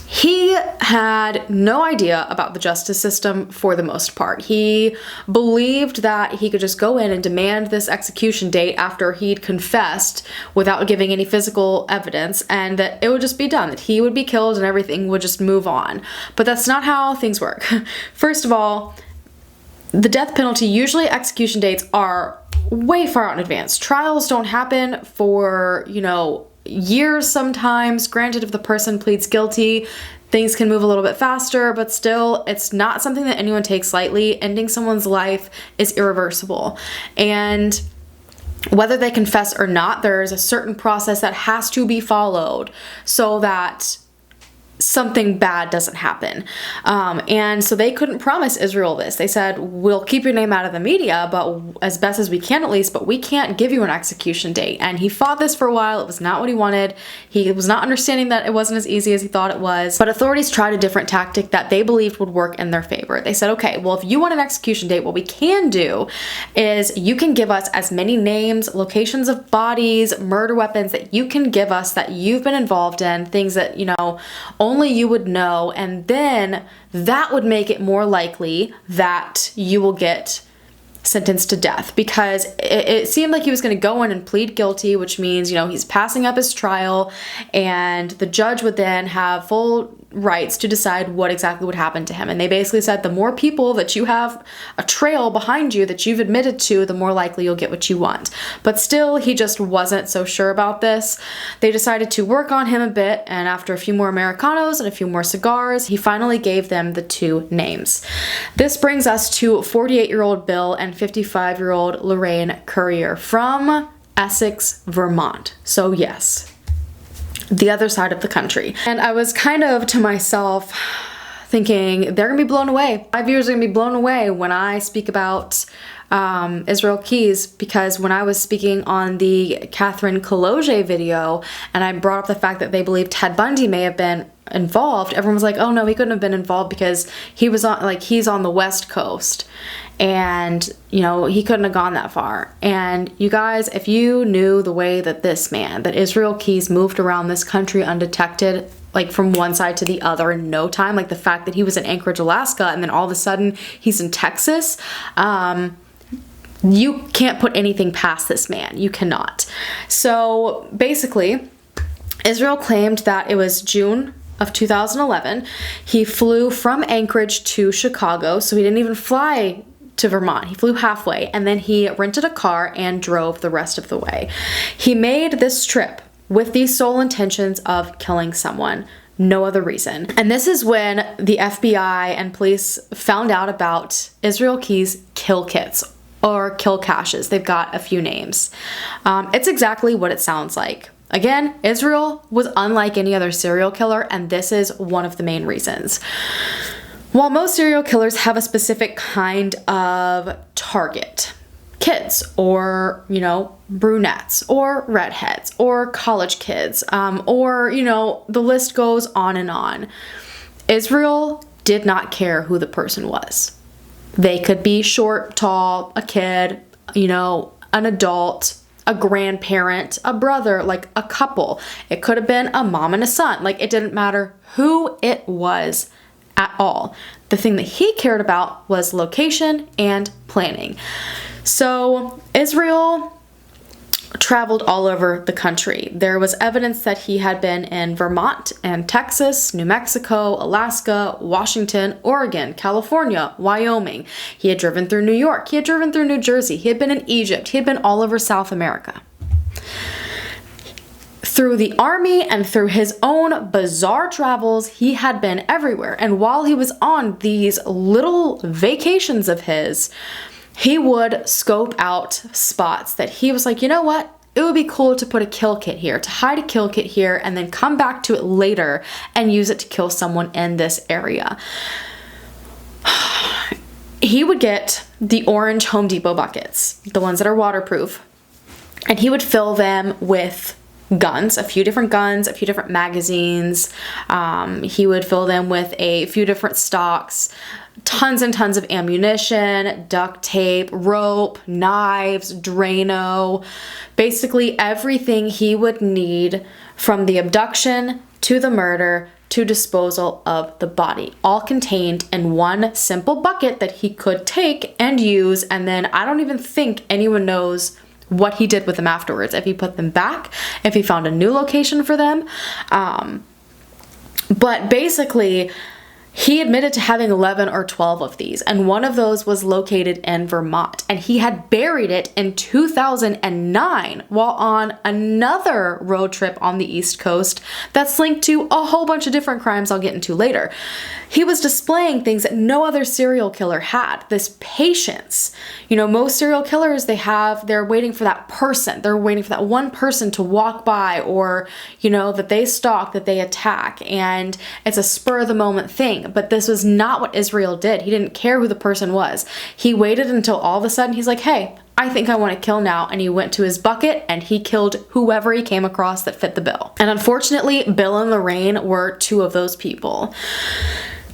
he had no idea about the justice system for the most part. He believed that he could just go in and demand this execution date after he'd confessed without giving any physical evidence, and that it would just be done, that he would be killed and everything would just move on. But that's not how things work. First of all, the death penalty, usually execution dates are way far out in advance. Trials don't happen for, years sometimes. Granted, if the person pleads guilty, things can move a little bit faster, but still, it's not something that anyone takes lightly. Ending someone's life is irreversible. And whether they confess or not, there's a certain process that has to be followed so that something bad doesn't happen. And so they couldn't promise Israel this. They said, we'll keep your name out of the media, but as best as we can at least, but we can't give you an execution date. And he fought this for a while. It was not what he wanted. He was not understanding that it wasn't as easy as he thought it was. But authorities tried a different tactic that they believed would work in their favor. They said, okay, well, if you want an execution date, what we can do is you can give us as many names, locations of bodies, murder weapons that you can give us that you've been involved in, things that, you know, only you would know, and then that would make it more likely that you will get sentenced to death, because it seemed like he was going to go in and plead guilty, which means, you know, he's passing up his trial, and the judge would then have full rights to decide what exactly would happen to him. And they basically said the more people that you have a trail behind you that you've admitted to, the more likely you'll get what you want. But still, he just wasn't so sure about this. They decided to work on him a bit, and after a few more Americanos and a few more cigars, he finally gave them the two names. This brings us to 48-year-old Bill and 55-year-old Lorraine Currier from Essex, Vermont. So yes, the other side of the country. And I was kind of to myself thinking, they're gonna be blown away. My viewers are gonna be blown away when I speak about Israel Keyes, because when I was speaking on the Catherine Kaloje video and I brought up the fact that they believe Ted Bundy may have been involved, everyone was like, oh no, he couldn't have been involved because he was on, like, he's on the West Coast and, you know, he couldn't have gone that far. And you guys, if you knew the way that this man, that Israel Keyes, moved around this country undetected, like from one side to the other in no time, like the fact that he was in Anchorage, Alaska, and then all of a sudden he's in Texas, you can't put anything past this man. You cannot. So basically, Israel claimed that it was June of 2011. He flew from Anchorage to Chicago, so he didn't even fly to Vermont. He flew halfway, and then he rented a car and drove the rest of the way. He made this trip with the sole intentions of killing someone. No other reason. And this is when the FBI and police found out about Israel Keyes' kill kits, or kill caches. They've got a few names. It's exactly what it sounds like. Again, Israel was unlike any other serial killer, and this is one of the main reasons. While most serial killers have a specific kind of target, kids, or, you know, brunettes, or redheads, or college kids, or, you know, the list goes on and on. Israel did not care who the person was. They could be short, tall, a kid, you know, an adult, a grandparent, a brother, like a couple. It could have been a mom and a son. Like, it didn't matter who it was at all. The thing that he cared about was location and planning. So Israel traveled all over the country. There was evidence that he had been in Vermont and Texas, New Mexico, Alaska, Washington, Oregon, California, Wyoming. He had driven through New York. He had driven through New Jersey. He had been in Egypt. He had been all over South America. Through the army and through his own bizarre travels, he had been everywhere. And while he was on these little vacations of his, he would scope out spots that he was like, you know what? It would be cool to put a kill kit here, to hide a kill kit here, and then come back to it later and use it to kill someone in this area. He would get the orange Home Depot buckets, the ones that are waterproof, and he would fill them with guns, a few different magazines. He would fill them with a few different stocks, tons and tons of ammunition, duct tape, rope, knives, Drano, basically everything he would need from the abduction to the murder to disposal of the body, all contained in one simple bucket that he could take and use. And then I don't even think anyone knows what he did with them afterwards, if he put them back, if he found a new location for them. But basically, He admitted to having 11 or 12 of these, and one of those was located in Vermont, and he had buried it in 2009 while on another road trip on the East Coast that's linked to a whole bunch of different crimes I'll get into later. He was displaying things that no other serial killer had. This patience. You know, most serial killers, they're waiting for that person. They're waiting for that one person to walk by, or, you know, that they stalk, that they attack, and it's a spur of the moment thing. But this was not what Israel did. He didn't care who the person was. He waited until all of a sudden he's like, hey, I think I want to kill now. And he went to his bucket and he killed whoever he came across that fit the bill. And unfortunately, Bill and Lorraine were two of those people.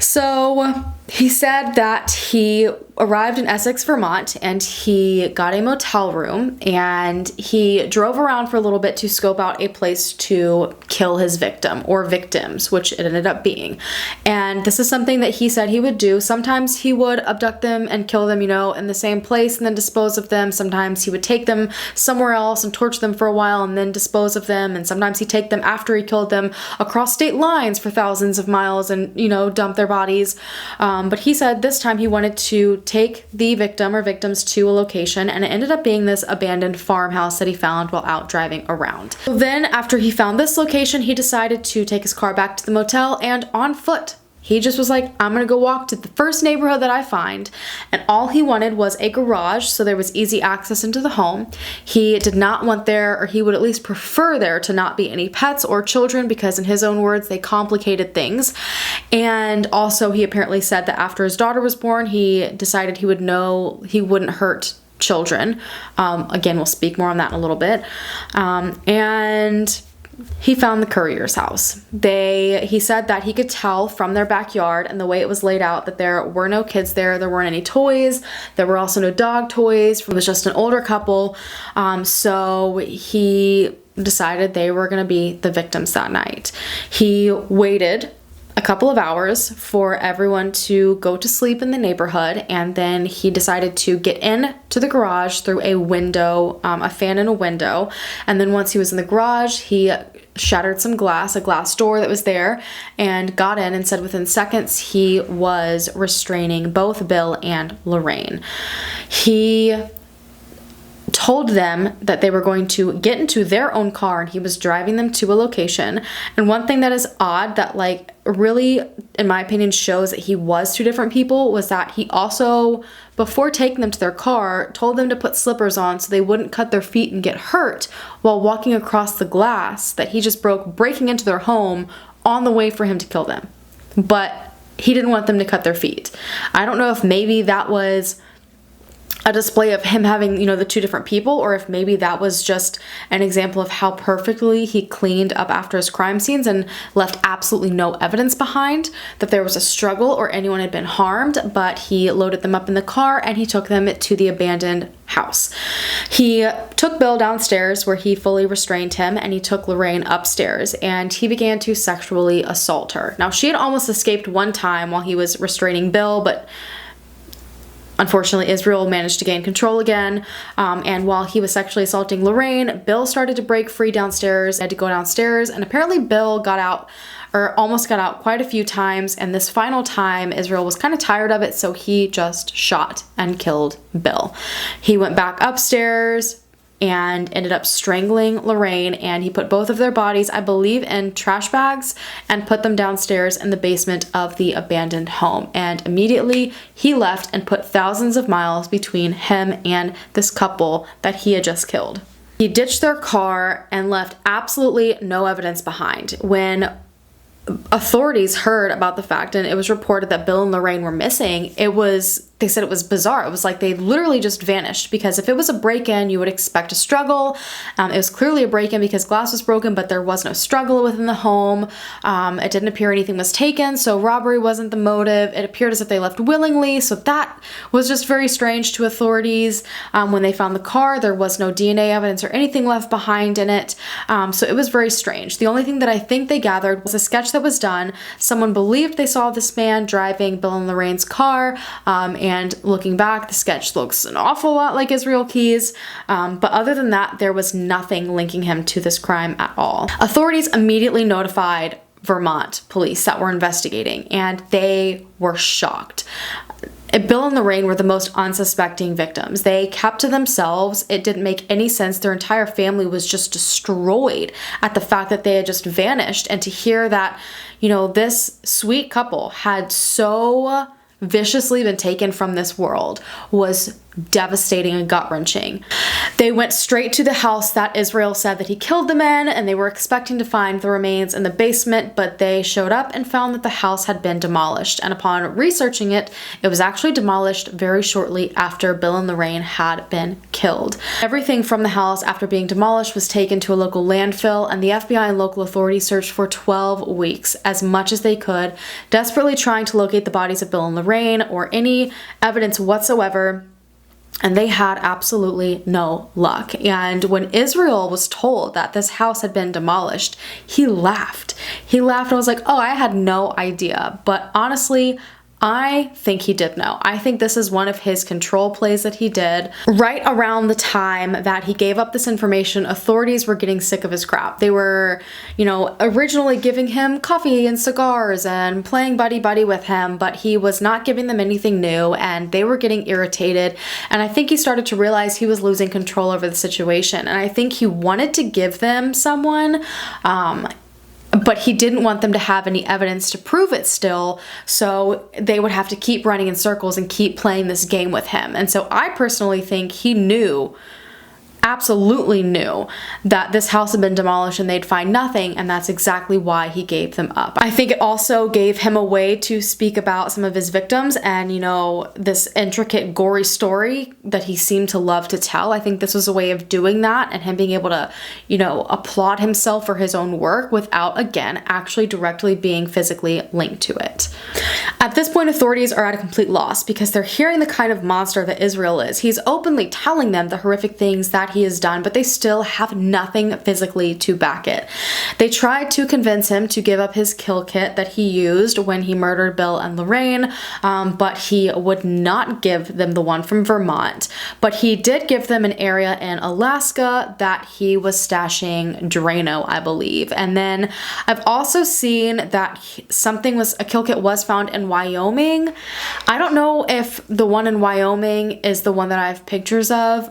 So he said that he arrived in Essex, Vermont, and he got a motel room, and he drove around for a little bit to scope out a place to kill his victim, or victims, which it ended up being. And this is something that he said he would do. Sometimes he would abduct them and kill them, you know, in the same place and then dispose of them. Sometimes he would take them somewhere else and torture them for a while and then dispose of them. And sometimes he'd take them after he killed them across state lines for thousands of miles and, you know, dump their bodies. But he said this time he wanted to take the victim or victims to a location, and it ended up being this abandoned farmhouse that he found while out driving around. So then after he found this location, he decided to take his car back to the motel, and on foot, he just was like, I'm gonna go walk to the first neighborhood that I find. And all he wanted was a garage, so there was easy access into the home. He did not want there, or he would at least prefer there to not be any pets or children, because in his own words, they complicated things. And also he apparently said that after his daughter was born, he decided he wouldn't hurt children. Again, we'll speak more on that in a little bit. And he found the Courier's house. He said that he could tell from their backyard and the way it was laid out that there were no kids there. There weren't any toys. There were also no dog toys. It was just an older couple. So he decided they were going to be the victims that night. He waited a couple of hours for everyone to go to sleep in the neighborhood, and then he decided to get in to the garage through a window, a fan in a window. And then once he was in the garage, he shattered some glass, a glass door that was there, and got in and said within seconds he was restraining both Bill and Lorraine. He told them that they were going to get into their own car, and he was driving them to a location. And one thing that is odd that, like, really, in my opinion, shows that he was two different people was that he also, before taking them to their car, told them to put slippers on so they wouldn't cut their feet and get hurt while walking across the glass that he just broke, breaking into their home on the way for him to kill them. But he didn't want them to cut their feet. I don't know if maybe that was a display of him having, you know, the two different people, or if maybe that was just an example of how perfectly he cleaned up after his crime scenes and left absolutely no evidence behind that there was a struggle or anyone had been harmed. But he loaded them up in the car and he took them to the abandoned house. He took Bill downstairs where he fully restrained him, and he took Lorraine upstairs and he began to sexually assault her. Now, she had almost escaped one time while he was restraining Bill, but unfortunately, Israel managed to gain control again, and while he was sexually assaulting Lorraine, Bill started to break free downstairs, had to go downstairs, and apparently Bill got out, or almost got out quite a few times, and this final time, Israel was kind of tired of it, so he just shot and killed Bill. He went back upstairs and ended up strangling Lorraine, and he put both of their bodies, I believe, in trash bags and put them downstairs in the basement of the abandoned home. And immediately he left and put thousands of miles between him and this couple that he had just killed. He ditched their car and left absolutely no evidence behind. When authorities heard about the fact, and it was reported that Bill and Lorraine were missing, they said it was bizarre. It was like they literally just vanished, because if it was a break-in, you would expect a struggle. It was clearly a break-in because glass was broken, but there was no struggle within the home. It didn't appear anything was taken, so robbery wasn't the motive. It appeared as if they left willingly, so that was just very strange to authorities. When they found the car, there was no DNA evidence or anything left behind in it, so it was very strange. The only thing that I think they gathered was a sketch that was done. Someone believed they saw this man driving Bill and Lorraine's car, and looking back, the sketch looks an awful lot like Israel Keyes, but other than that, there was nothing linking him to this crime at all. Authorities immediately notified Vermont police that were investigating, and they were shocked. Bill and Lorraine were the most unsuspecting victims. They kept to themselves. It didn't make any sense. Their entire family was just destroyed at the fact that they had just vanished. And to hear that, this sweet couple had so viciously been taken from this world was devastating and gut-wrenching. They went straight to the house that Israel said that he killed them in, and they were expecting to find the remains in the basement, but they showed up and found that the house had been demolished. And upon researching it, it was actually demolished very shortly after Bill and Lorraine had been killed. Everything from the house after being demolished was taken to a local landfill, and the FBI and local authorities searched for 12 weeks, as much as they could, desperately trying to locate the bodies of Bill and Lorraine or any evidence whatsoever. And they had absolutely no luck. And when Israel was told that this house had been demolished, he laughed. He laughed and was like, oh, I had no idea. But honestly, I think he did know. I think this is one of his control plays that he did. Right around the time that he gave up this information, authorities were getting sick of his crap. They were, originally giving him coffee and cigars and playing buddy-buddy with him, but he was not giving them anything new, and they were getting irritated. And I think he started to realize he was losing control over the situation. And I think he wanted to give them someone, but he didn't want them to have any evidence to prove it still, so they would have to keep running in circles and keep playing this game with him. And so I personally think he knew, absolutely knew, that this house had been demolished and they'd find nothing, and that's exactly why he gave them up. I think it also gave him a way to speak about some of his victims and, this intricate, gory story that he seemed to love to tell. I think this was a way of doing that and him being able to, applaud himself for his own work without, again, actually directly being physically linked to it. At this point, authorities are at a complete loss because they're hearing the kind of monster that Israel is. He's openly telling them the horrific things that he has done, but they still have nothing physically to back it. They tried to convince him to give up his kill kit that he used when he murdered Bill and Lorraine, but he would not give them the one from Vermont. But he did give them an area in Alaska that he was stashing Drano, I believe. And then I've also seen that a kill kit was found in Wyoming. I don't know if the one in Wyoming is the one that I have pictures of.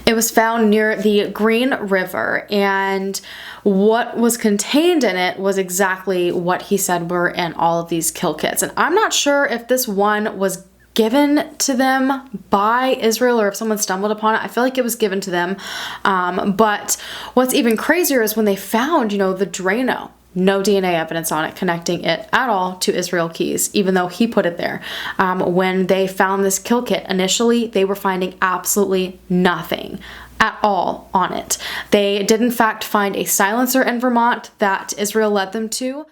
It was found near the Green River, and what was contained in it was exactly what he said were in all of these kill kits. And I'm not sure if this one was given to them by Israel or if someone stumbled upon it. I feel like it was given to them. But what's even crazier is when they found, the Drano. No DNA evidence on it connecting it at all to Israel Keyes, even though he put it there. When they found this kill kit, initially they were finding absolutely nothing at all on it. They did in fact find a silencer in Vermont that Israel led them to.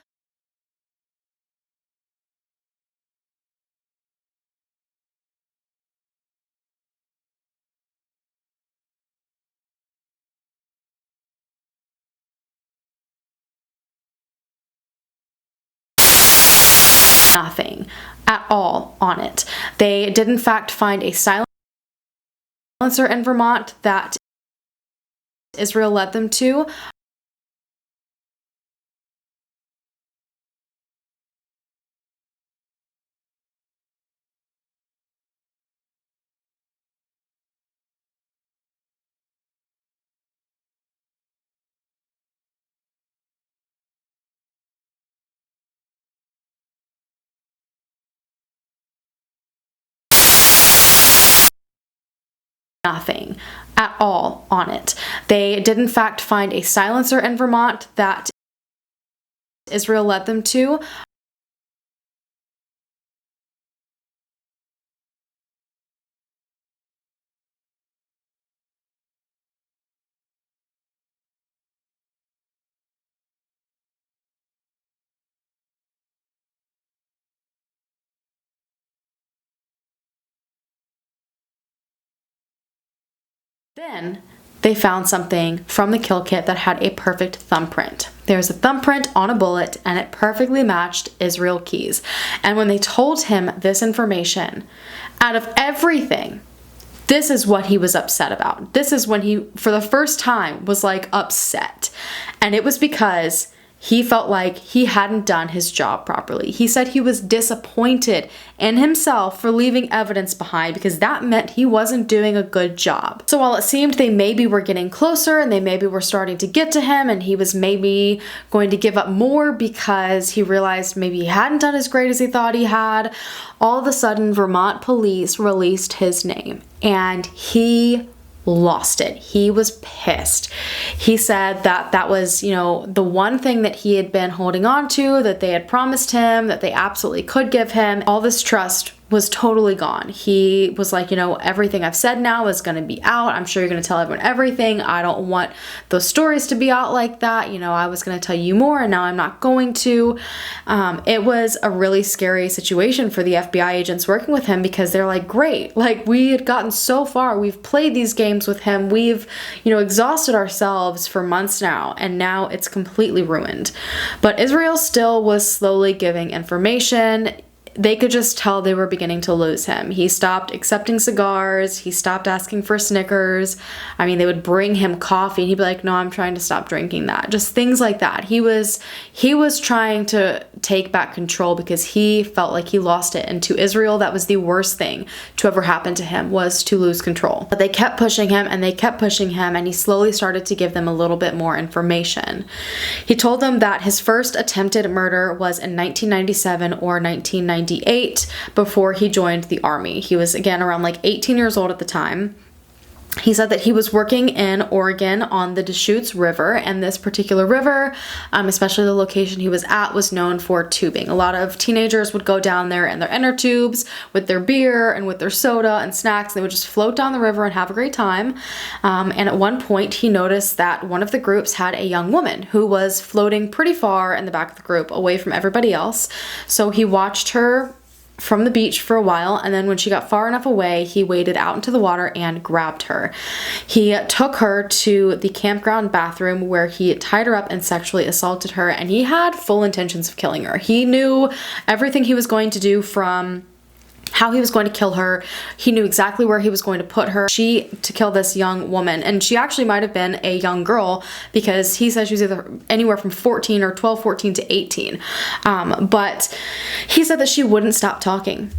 Nothing at all on it. They did in fact find a silencer in Vermont that Israel led them to. Nothing at all on it. They did in fact find a silencer in Vermont that Israel led them to. Then they found something from the kill kit that had a perfect thumbprint. There's a thumbprint on a bullet and it perfectly matched Israel Keyes. And when they told him this information, out of everything, this is what he was upset about. This is when he, for the first time, was like upset. And it was because he felt like he hadn't done his job properly. He said he was disappointed in himself for leaving evidence behind because that meant he wasn't doing a good job. So while it seemed they maybe were getting closer and they maybe were starting to get to him and he was maybe going to give up more because he realized maybe he hadn't done as great as he thought he had, all of a sudden Vermont police released his name and he lost it. He was pissed. He said that that was, the one thing that he had been holding on to, that they had promised him, that they absolutely could give him. All this trust was totally gone. He was like, everything I've said now is going to be out. I'm sure you're going to tell everyone everything. I don't want those stories to be out like that. I was going to tell you more and now I'm not going to. It was a really scary situation for the FBI agents working with him because they're like, great, like we had gotten so far. We've played these games with him. We've, exhausted ourselves for months now, and now it's completely ruined. But Israel still was slowly giving information. They could just tell they were beginning to lose him. He stopped accepting cigars. He stopped asking for Snickers. I mean, they would bring him coffee and he'd be like, no, I'm trying to stop drinking that. Just things like that. He was trying to take back control because he felt like he lost it. And to Israel, that was the worst thing to ever happen to him, was to lose control. But they kept pushing him and they kept pushing him, and he slowly started to give them a little bit more information. He told them that his first attempted murder was in 1997 or 1998 before he joined the army. He was, again, around like 18 years old at the time. He said that he was working in Oregon on the Deschutes River, and this particular river, especially the location he was at, was known for tubing. A lot of teenagers would go down there in their inner tubes with their beer and with their soda and snacks. They would just float down the river and have a great time. And at one point, he noticed that one of the groups had a young woman who was floating pretty far in the back of the group, away from everybody else. So he watched her from the beach for a while, and then when she got far enough away, he waded out into the water and grabbed her. He took her to the campground bathroom where he tied her up and sexually assaulted her, and he had full intentions of killing her. He knew everything he was going to do, from how he was going to kill her. He knew exactly where he was going to put her to kill this young woman. And she actually might have been a young girl, because he said she was either anywhere from 14 or 12, 14 to 18. But he said that she wouldn't stop talking.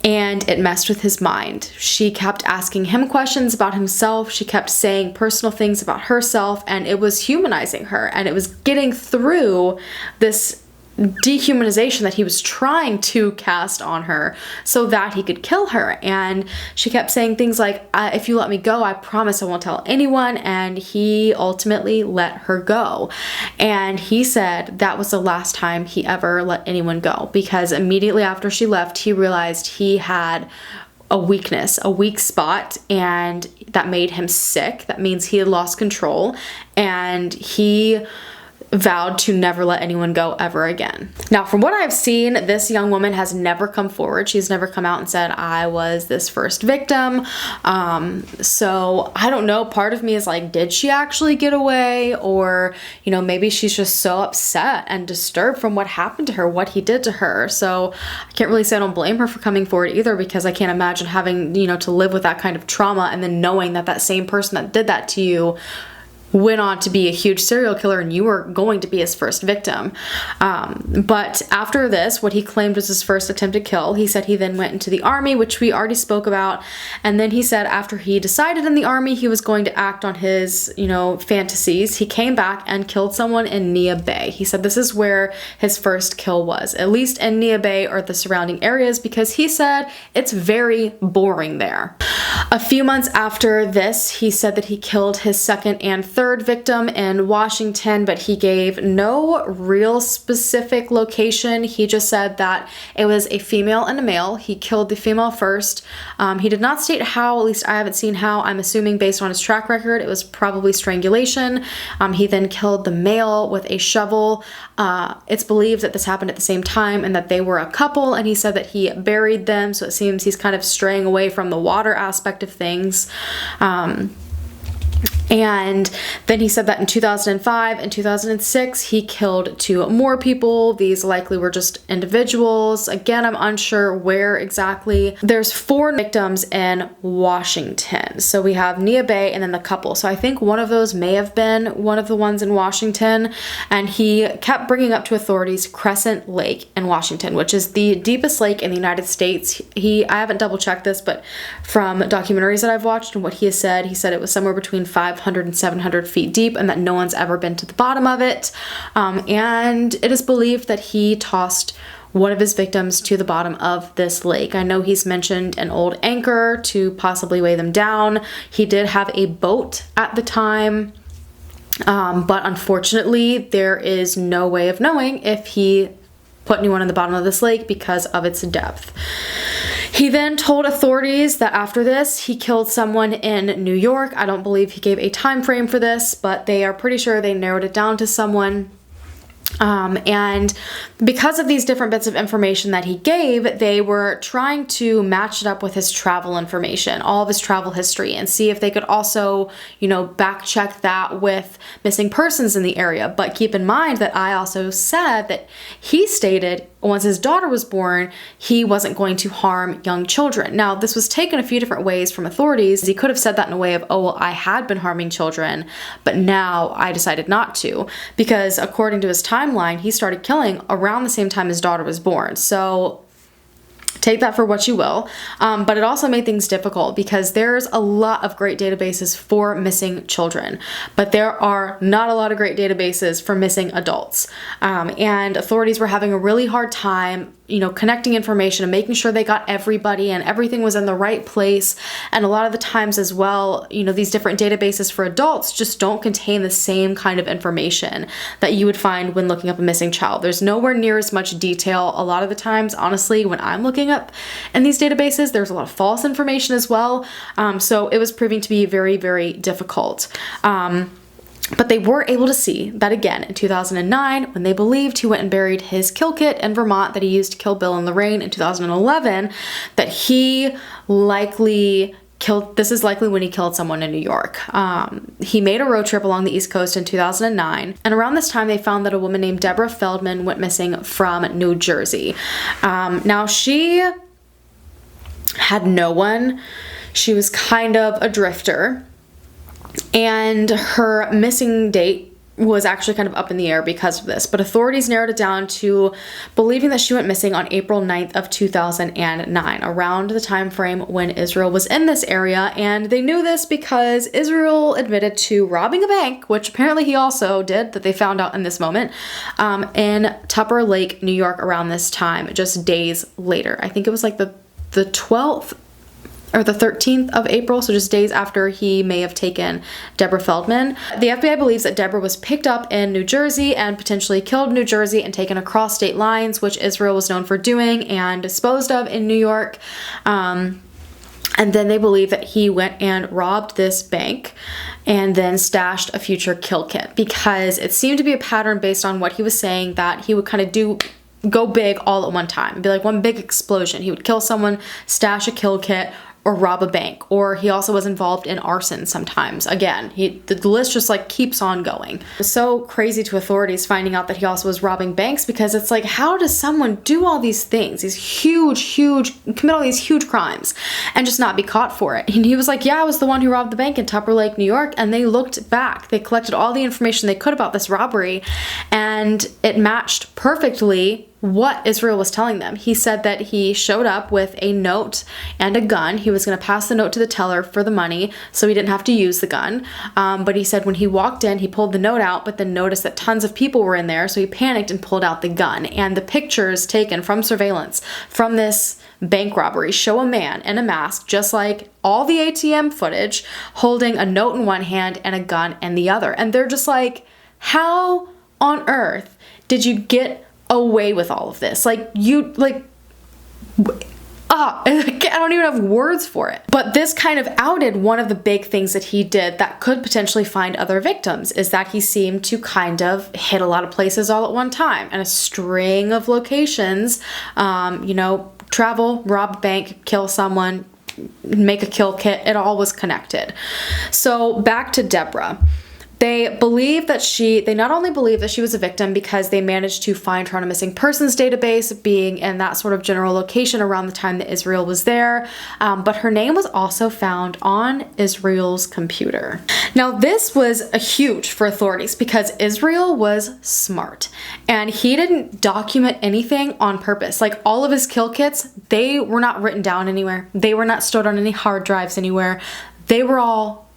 And it messed with his mind. She kept asking him questions about himself. She kept saying personal things about herself, and it was humanizing her. And it was getting through this dehumanization that he was trying to cast on her so that he could kill her. And she kept saying things like, if you let me go, I promise I won't tell anyone. And he ultimately let her go. And he said that was the last time he ever let anyone go, because immediately after she left, he realized he had a weakness, a weak spot, and that made him sick. That means he had lost control, and he vowed to never let anyone go ever again. Now, from what I've seen, this young woman has never come forward. She's never come out and said, I was this first victim. So I don't know. Part of me is like, did she actually get away? Or, maybe she's just so upset and disturbed from what happened to her, what he did to her. So I can't really say I don't blame her for coming forward either, because I can't imagine having, to live with that kind of trauma and then knowing that that same person that did that to you went on to be a huge serial killer and you were going to be his first victim. But after this, what he claimed was his first attempted kill, he said he then went into the army, which we already spoke about. And then he said after he decided in the army he was going to act on his, fantasies, he came back and killed someone in Nia Bay. He said this is where his first kill was, at least in Nia Bay or the surrounding areas, because he said it's very boring there. A few months after this, he said that he killed his second and third victim in Washington, but he gave no real specific location. He just said that it was a female and a male. He killed the female first. He did not state how, at least I haven't seen how. I'm assuming based on his track record, it was probably strangulation. He then killed the male with a shovel. It's believed that this happened at the same time and that they were a couple, and he said that he buried them, so it seems he's kind of straying away from the water aspect of things. And then he said that in 2005 and 2006, he killed 2 more people. These likely were just individuals. Again, I'm unsure where exactly. There's 4 victims in Washington. So we have Nia Bay and then the couple. So I think one of those may have been one of the ones in Washington. And he kept bringing up to authorities Crescent Lake in Washington, which is the deepest lake in the United States. I haven't double checked this, but from documentaries that I've watched and what he said it was somewhere between 500 and 700 feet deep, and that no one's ever been to the bottom of it. And it is believed that he tossed one of his victims to the bottom of this lake. I know he's mentioned an old anchor to possibly weigh them down. He did have a boat at the time, but unfortunately, there is no way of knowing if he put anyone in the bottom of this lake because of its depth. He then told authorities that after this, he killed someone in New York. I don't believe he gave a time frame for this, but they are pretty sure they narrowed it down to someone. And because of these different bits of information that he gave, they were trying to match it up with his travel information, all of his travel history, and see if they could also, back check that with missing persons in the area. But keep in mind that I also said that he stated once his daughter was born, he wasn't going to harm young children. Now, this was taken a few different ways from authorities. He could have said that in a way of, oh, well, I had been harming children, but now I decided not to. Because according to his timeline, he started killing around the same time his daughter was born. So take that for what you will. But it also made things difficult because there's a lot of great databases for missing children, but there are not a lot of great databases for missing adults. And authorities were having a really hard time connecting information and making sure they got everybody and everything was in the right place. And a lot of the times as well, these different databases for adults just don't contain the same kind of information that you would find when looking up a missing child. There's nowhere near as much detail. A lot of the times, honestly, when I'm looking up in these databases, there's a lot of false information as well. So it was proving to be very, very difficult. But they were able to see that again in 2009 when they believed he went and buried his kill kit in Vermont that he used to kill Bill and Lorraine in 2011, that he likely killed, this is likely when he killed someone in New York. He made a road trip along the East Coast in 2009, and around this time they found that a woman named Deborah Feldman went missing from New Jersey. Now she had no one. She was kind of a drifter. And her missing date was actually kind of up in the air because of this. But authorities narrowed it down to believing that she went missing on April 9th of 2009, around the time frame when Israel was in this area. And they knew this because Israel admitted to robbing a bank, which apparently he also did, that they found out in this moment, in Tupper Lake, New York, around this time, just days later. I think it was like the 12th or the 13th of April, so just days after he may have taken Deborah Feldman. The FBI believes that Deborah was picked up in New Jersey and potentially killed in New Jersey and taken across state lines, which Israel was known for doing, and disposed of in New York. And then they believe that he went and robbed this bank and then stashed a future kill kit, because it seemed to be a pattern based on what he was saying, that he would kind of go big all at one time. It'd be like one big explosion. He would kill someone, stash a kill kit, or rob a bank. Or he also was involved in arson sometimes. Again, the list just like keeps on going. It's so crazy to authorities finding out that he also was robbing banks, because it's like, how does someone do all these things, commit all these huge crimes and just not be caught for it? And he was like, yeah, I was the one who robbed the bank in Tupper Lake, New York. And they looked back, they collected all the information they could about this robbery, and it matched perfectly what Israel was telling them. He said that he showed up with a note and a gun. He was going to pass the note to the teller for the money, so he didn't have to use the gun. But he said when he walked in, he pulled the note out, but then noticed that tons of people were in there, so he panicked and pulled out the gun. And the pictures taken from surveillance from this bank robbery show a man in a mask, just like all the ATM footage, holding a note in one hand and a gun in the other. And they're just like, how on earth did you get away with all of this? I don't even have words for it. But this kind of outed one of the big things that he did that could potentially find other victims, is that he seemed to kind of hit a lot of places all at one time, and a string of locations, travel, rob a bank, kill someone, make a kill kit. It all was connected. So back to Deborah. They not only believe that she was a victim because they managed to find her on a missing persons database, being in that sort of general location around the time that Israel was there, but her name was also found on Israel's computer. Now, this was huge for authorities because Israel was smart, and he didn't document anything on purpose. Like, all of his kill kits, they were not written down anywhere. They were not stored on any hard drives anywhere. They were all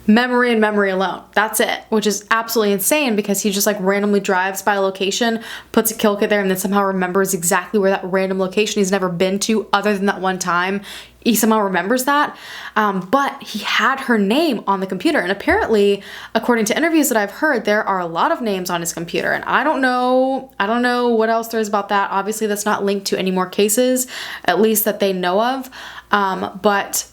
memory and memory alone. That's it, which is absolutely insane because he just like randomly drives by a location, puts a kill kit there, and then somehow remembers exactly where that random location he's never been to other than that one time. He somehow remembers that. But he had her name on the computer. And apparently, according to interviews that I've heard, there are a lot of names on his computer. And I don't know what else there is about that. Obviously, that's not linked to any more cases, at least that they know of. But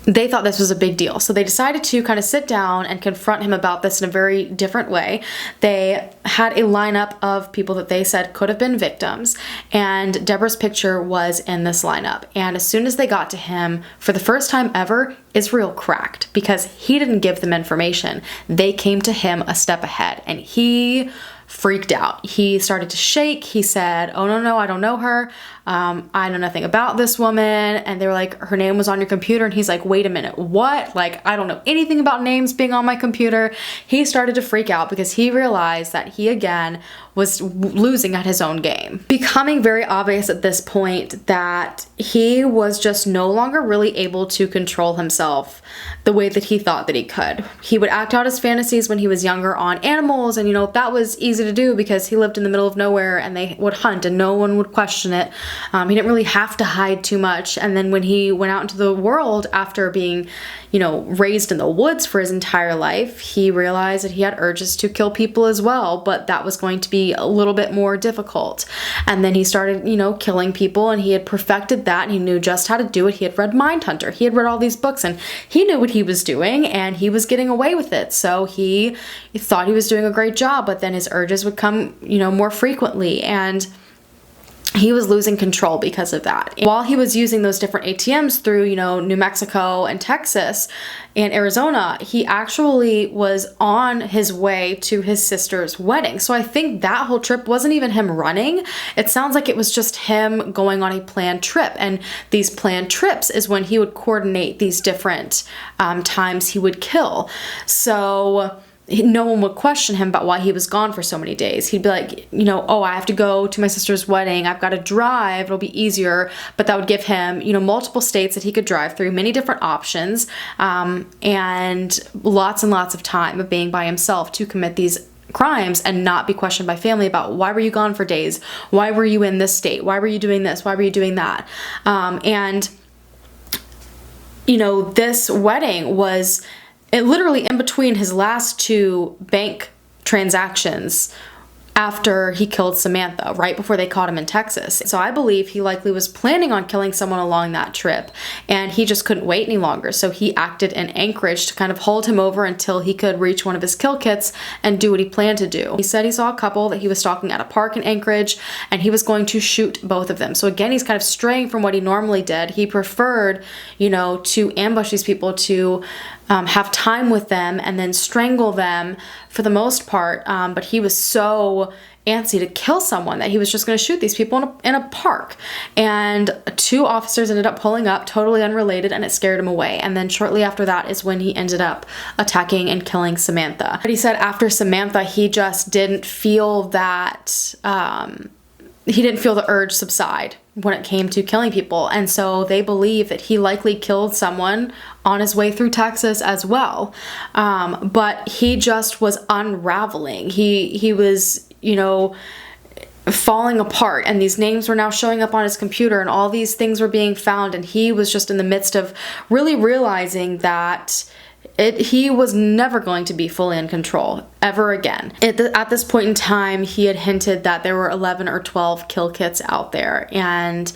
they thought this was a big deal. So they decided to kind of sit down and confront him about this in a very different way. They had a lineup of people that they said could have been victims, and Deborah's picture was in this lineup. And as soon as they got to him, for the first time ever, Israel cracked because he didn't give them information. They came to him a step ahead, and he freaked out. He started to shake. He said, "Oh, no, I don't know her. I know nothing about this woman." And they were like, "Her name was on your computer." And he's like, "Wait a minute, what? Like, I don't know anything about names being on my computer." He started to freak out because he realized that he again was losing at his own game. Becoming very obvious at this point that he was just no longer really able to control himself the way that he thought that he could. He would act out his fantasies when he was younger on animals, and that was easy to do because he lived in the middle of nowhere and they would hunt and no one would question it. He didn't really have to hide too much. And then when he went out into the world after being, raised in the woods for his entire life, he realized that he had urges to kill people as well, but that was going to be a little bit more difficult. And then he started, killing people, and he had perfected that, and he knew just how to do it. He had read Mindhunter. He had read all these books, and he knew what he was doing, and he was getting away with it. So he thought he was doing a great job, but then his urges would come, more frequently, and he was losing control because of that. While he was using those different ATMs through, New Mexico and Texas and Arizona, he actually was on his way to his sister's wedding. So I think that whole trip wasn't even him running. It sounds like it was just him going on a planned trip. And these planned trips is when he would coordinate these different times he would kill. So no one would question him about why he was gone for so many days. He'd be like, "Oh, I have to go to my sister's wedding. I've got to drive. It'll be easier." But that would give him, multiple states that he could drive through, many different options, and lots of time of being by himself to commit these crimes and not be questioned by family about why were you gone for days? Why were you in this state? Why were you doing this? Why were you doing that? This wedding was literally in between his last two bank transactions after he killed Samantha, right before they caught him in Texas. So I believe he likely was planning on killing someone along that trip, and he just couldn't wait any longer. So he acted in Anchorage to kind of hold him over until he could reach one of his kill kits and do what he planned to do. He said he saw a couple that he was stalking at a park in Anchorage, and he was going to shoot both of them. So again, he's kind of straying from what he normally did. He preferred, to ambush these people, to have time with them and then strangle them for the most part. But he was so antsy to kill someone that he was just going to shoot these people in a park. And two officers ended up pulling up, totally unrelated, and it scared him away. And then shortly after that is when he ended up attacking and killing Samantha. But he said after Samantha, he just didn't feel that, he didn't feel the urge subside when it came to killing people. And so they believe that he likely killed someone on his way through Texas as well. But he just was unraveling. He was, falling apart, and these names were now showing up on his computer, and all these things were being found, and he was just in the midst of really realizing that he was never going to be fully in control ever again. At this point in time, he had hinted that there were 11 or 12 kill kits out there, and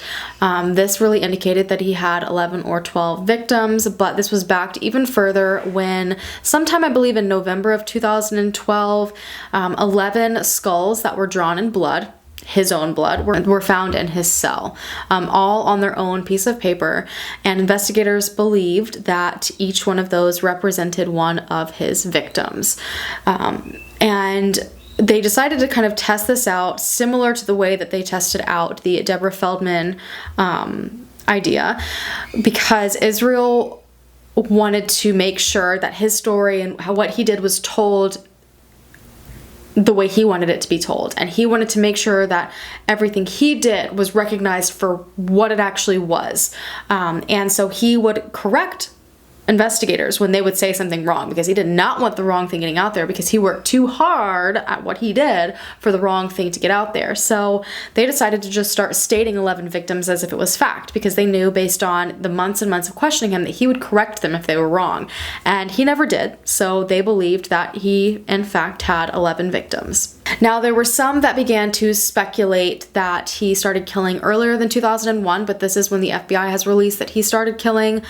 this really indicated that he had 11 or 12 victims. But this was backed even further when sometime, I believe in November of 2012, 11 skulls that were drawn in blood his own blood were found in his cell, all on their own piece of paper, and investigators believed that each one of those represented one of his victims. And they decided to kind of test this out similar to the way that they tested out the Deborah Feldman idea, because Israel wanted to make sure that his story and what he did was told the way he wanted it to be told. And he wanted to make sure that everything he did was recognized for what it actually was. And so he would correct investigators when they would say something wrong, because he did not want the wrong thing getting out there, because he worked too hard at what he did for the wrong thing to get out there. So they decided to just start stating 11 victims as if it was fact, because they knew based on the months and months of questioning him that he would correct them if they were wrong. And he never did. So they believed that he in fact had 11 victims. Now, there were some that began to speculate that he started killing earlier than 2001, but this is when the FBI has released that he started killing.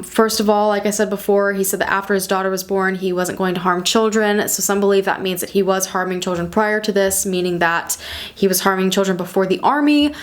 First of all, like I said before, he said that after his daughter was born, he wasn't going to harm children. So some believe that means that he was harming children prior to this, meaning that he was harming children before the army,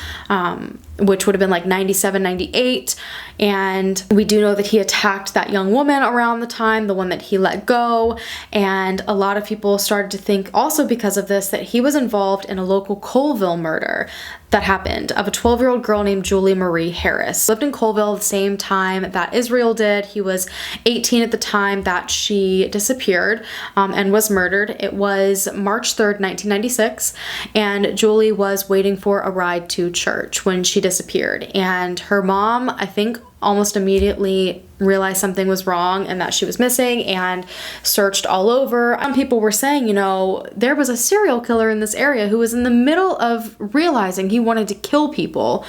which would have been like 97, 98. And we do know that he attacked that young woman around the time, the one that he let go. And a lot of people started to think also because of this that he was involved in a local Colville murder that happened of a 12-year-old girl named Julie Marie Harris. Lived in Colville the same time that Israel did. He was 18 at the time that she disappeared and was murdered. It was March 3rd, 1996, and Julie was waiting for a ride to church when she disappeared. And her mom, I think, almost immediately realized something was wrong and that she was missing and searched all over. Some people were saying, you know, there was a serial killer in this area who was in the middle of realizing he wanted to kill people.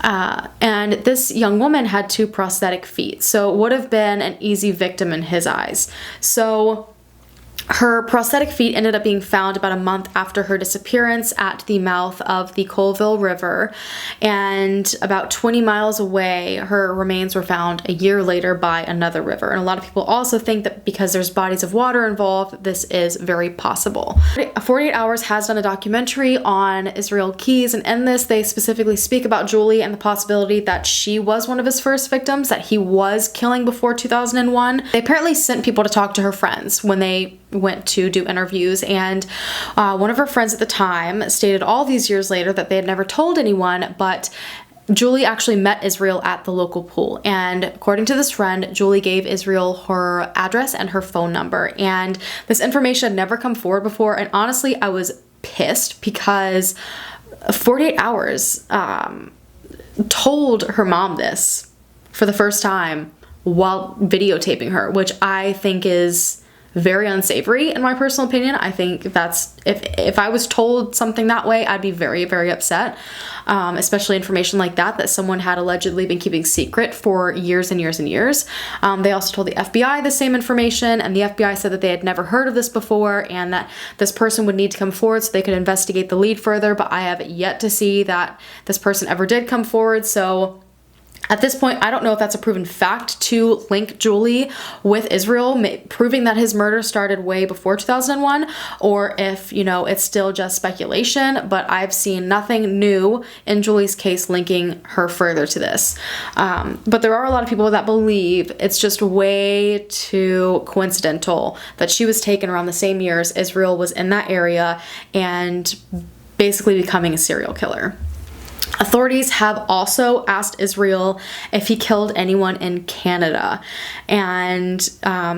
And this young woman had 2 prosthetic feet, so it would have been an easy victim in his eyes. So her prosthetic feet ended up being found about a month after her disappearance at the mouth of the Colville River, and about 20 miles away, her remains were found a year later by another river. And a lot of people also think that because there's bodies of water involved, this is very possible. 48 Hours has done a documentary on Israel Keyes, and in this, they specifically speak about Julie and the possibility that she was one of his first victims, that he was killing before 2001. They apparently sent people to talk to her friends when they went to do interviews, and one of her friends at the time stated all these years later that they had never told anyone, but Julie actually met Israel at the local pool. And according to this friend, Julie gave Israel her address and her phone number, and this information had never come forward before. And honestly, I was pissed because 48 Hours told her mom this for the first time while videotaping her, which I think is very unsavory in my personal opinion. I think that's, if I was told something that way, I'd be very, very upset, especially information like that someone had allegedly been keeping secret for years and years and years. They also told the FBI the same information, and the FBI said that they had never heard of this before and that this person would need to come forward so they could investigate the lead further, but I have yet to see that this person ever did come forward. So at this point, I don't know if that's a proven fact to link Julie with Israel, proving that his murder started way before 2001, or if, you know, it's still just speculation, but I've seen nothing new in Julie's case linking her further to this. But there are a lot of people that believe it's just way too coincidental that she was taken around the same years Israel was in that area and basically becoming a serial killer. Authorities have also asked Israel if he killed anyone in Canada, and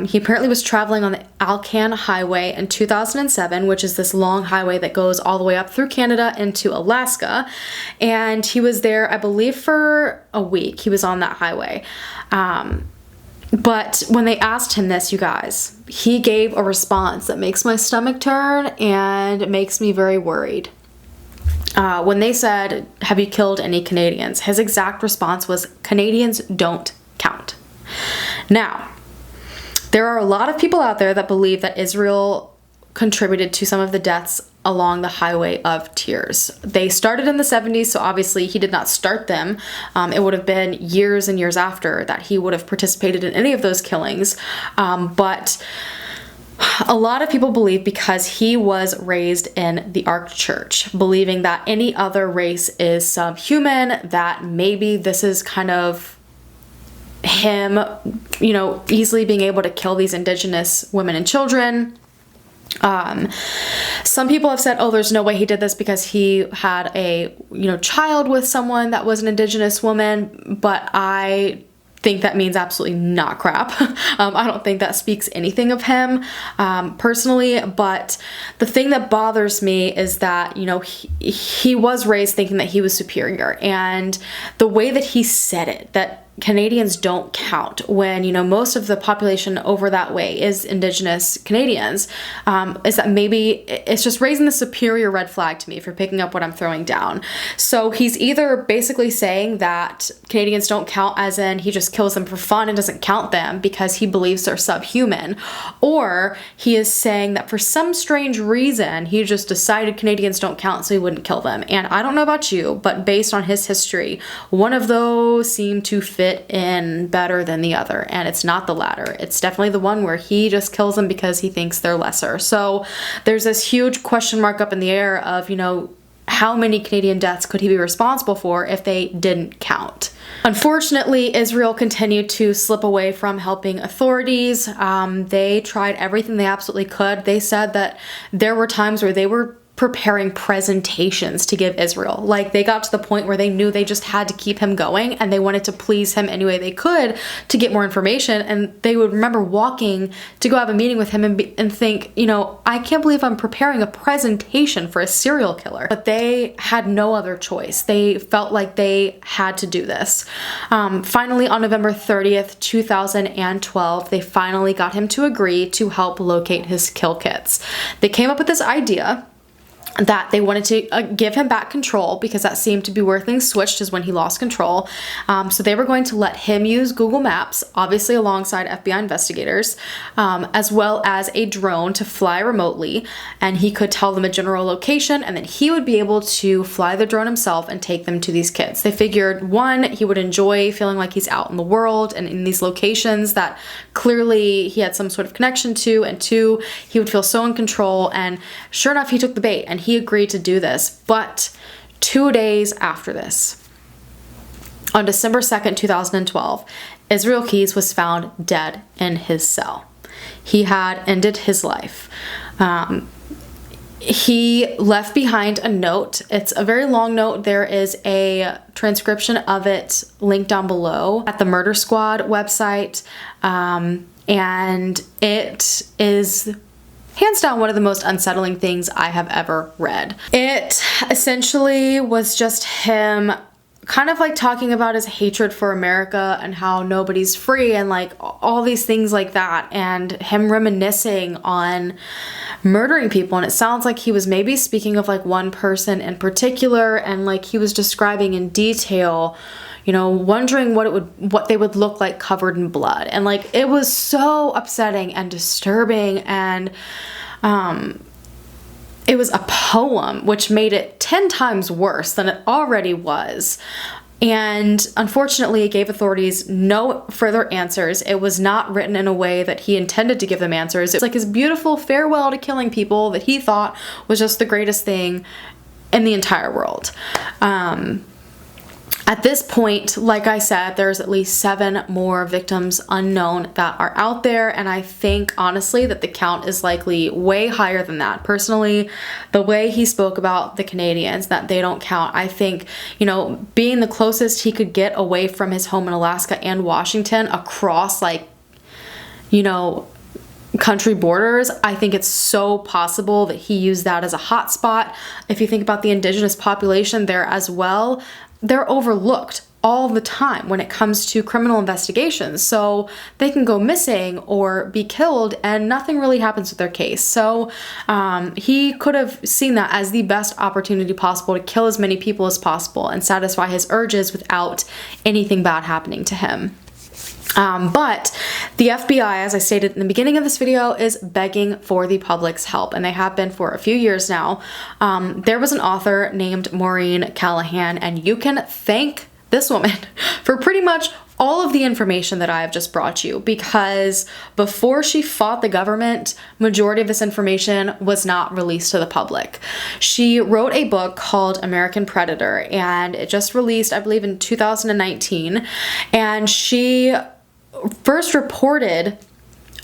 he apparently was traveling on the Alcan Highway in 2007, which is this long highway that goes all the way up through Canada into Alaska, and he was there, I believe, for a week. He was on that highway. But when they asked him this, you guys, he gave a response that makes my stomach turn and makes me very worried. When they said, "Have you killed any Canadians?" his exact response was, "Canadians don't count." Now, there are a lot of people out there that believe that Israel contributed to some of the deaths along the Highway of Tears. They started in the 70s, so obviously he did not start them. It would have been years and years after that he would have participated in any of those killings. But a lot of people believe because he was raised in the Ark Church, believing that any other race is subhuman, that maybe this is kind of him, you know, easily being able to kill these indigenous women and children. Some people have said, oh, there's no way he did this because he had a, you know, child with someone that was an indigenous woman, but I think that means absolutely not crap. I don't think that speaks anything of him, personally, but the thing that bothers me is that, you know, he was raised thinking that he was superior, and the way that he said it, that Canadians don't count, when, you know, most of the population over that way is Indigenous Canadians, is that maybe it's just raising the superior red flag to me, if you're picking up what I'm throwing down. So he's either basically saying that Canadians don't count as in he just kills them for fun and doesn't count them because he believes they're subhuman, or he is saying that for some strange reason he just decided Canadians don't count so he wouldn't kill them. And I don't know about you, but based on his history, one of those seem to fit in better than the other, and it's not the latter. It's definitely the one where he just kills them because he thinks they're lesser. So there's this huge question mark up in the air of, you know, how many Canadian deaths could he be responsible for if they didn't count? Unfortunately, Israel continued to slip away from helping authorities. They tried everything they absolutely could. They said that there were times where they were preparing presentations to give Israel. Like, they got to the point where they knew they just had to keep him going, and they wanted to please him any way they could to get more information. And they would remember walking to go have a meeting with him and think, you know, I can't believe I'm preparing a presentation for a serial killer. But they had no other choice. They felt like they had to do this. Finally, on November 30th, 2012, they finally got him to agree to help locate his kill kits. They came up with this idea that they wanted to give him back control, because that seemed to be where things switched, is when he lost control. So they were going to let him use Google Maps, obviously alongside FBI investigators, as well as a drone to fly remotely, and he could tell them a general location, and then he would be able to fly the drone himself and take them to these kids. They figured, one, he would enjoy feeling like he's out in the world and in these locations that clearly he had some sort of connection to, and two, he would feel so in control. And sure enough, he took the bait and he agreed to do this. But 2 days after this, on December 2nd, 2012, Israel Keyes was found dead in his cell. He had ended his life. He left behind a note. It's a very long note. There is a transcription of it linked down below at the Murder Squad website. And it is hands down one of the most unsettling things I have ever read. It essentially was just him kind of like talking about his hatred for America and how nobody's free and like all these things like that, and him reminiscing on murdering people. And it sounds like he was maybe speaking of like one person in particular, and like he was describing in detail, you know, wondering what they would look like covered in blood. And like, it was so upsetting and disturbing, and it was a poem, which made it 10 times worse than it already was. And unfortunately, it gave authorities no further answers. It was not written in a way that he intended to give them answers. It's like his beautiful farewell to killing people that he thought was just the greatest thing in the entire world. At this point, like I said, there's at least 7 more victims unknown that are out there, and I think honestly that the count is likely way higher than that. Personally, the way he spoke about the Canadians, that they don't count, I think, you know, being the closest he could get away from his home in Alaska and Washington across, like, you know, country borders, I think it's so possible that he used that as a hotspot. If you think about the indigenous population there as well, they're overlooked all the time when it comes to criminal investigations. So they can go missing or be killed and nothing really happens with their case. So he could have seen that as the best opportunity possible to kill as many people as possible and satisfy his urges without anything bad happening to him. But the FBI, as I stated in the beginning of this video, is begging for the public's help, and they have been for a few years now. There was an author named Maureen Callahan, and you can thank this woman for pretty much all of the information that I have just brought you, because before she fought the government, majority of this information was not released to the public. She wrote a book called American Predator, and it just released, I believe, in 2019, and she first reported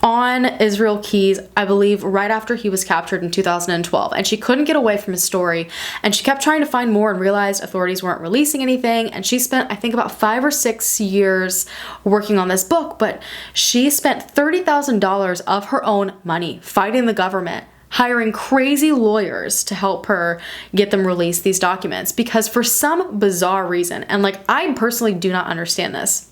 on Israel Keyes, I believe, right after he was captured in 2012. And she couldn't get away from his story. And she kept trying to find more and realized authorities weren't releasing anything. And she spent, I think, about 5 or 6 years working on this book. But she spent $30,000 of her own money fighting the government, hiring crazy lawyers to help her get them released, these documents. Because for some bizarre reason, and like, I personally do not understand this,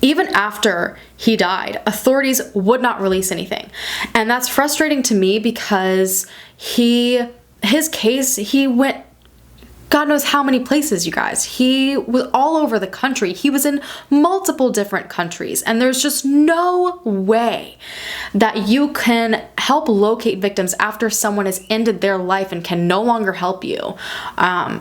even after he died, authorities would not release anything. And that's frustrating to me because his case, he went God knows how many places, you guys. He was all over the country. He was in multiple different countries, and there's just no way that you can help locate victims after someone has ended their life and can no longer help you.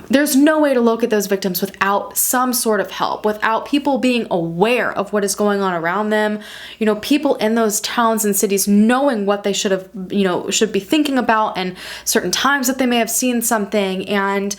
There's no way to locate those victims without some sort of help, without people being aware of what is going on around them. You know, people in those towns and cities knowing what they should have, should be thinking about, and certain times that they may have seen something. And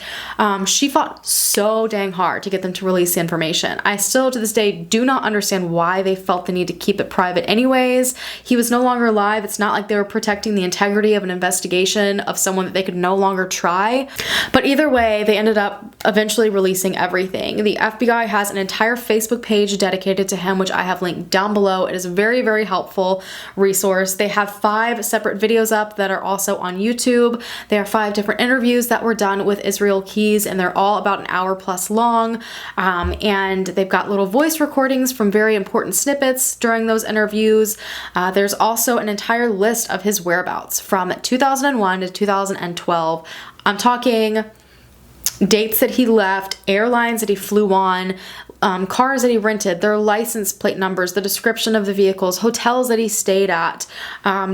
she fought so dang hard to get them to release the information. I still, to this day, do not understand why they felt the need to keep it private anyways. He was no longer alive. It's not like they were protecting the integrity of an investigation of someone that they could no longer try. But either way, they ended up eventually releasing everything. The FBI has an entire Facebook page dedicated to him, which I have linked down below. It is a very, very helpful resource. They have 5 separate videos up that are also on YouTube. There are 5 different interviews that were done with Israel Keyes, and they're all about an hour plus long. And they've got little voice recordings from very important snippets during those interviews. There's also an entire list of his whereabouts from 2001 to 2012. I'm talking dates that he left, airlines that he flew on, cars that he rented, their license plate numbers, the description of the vehicles, hotels that he stayed at,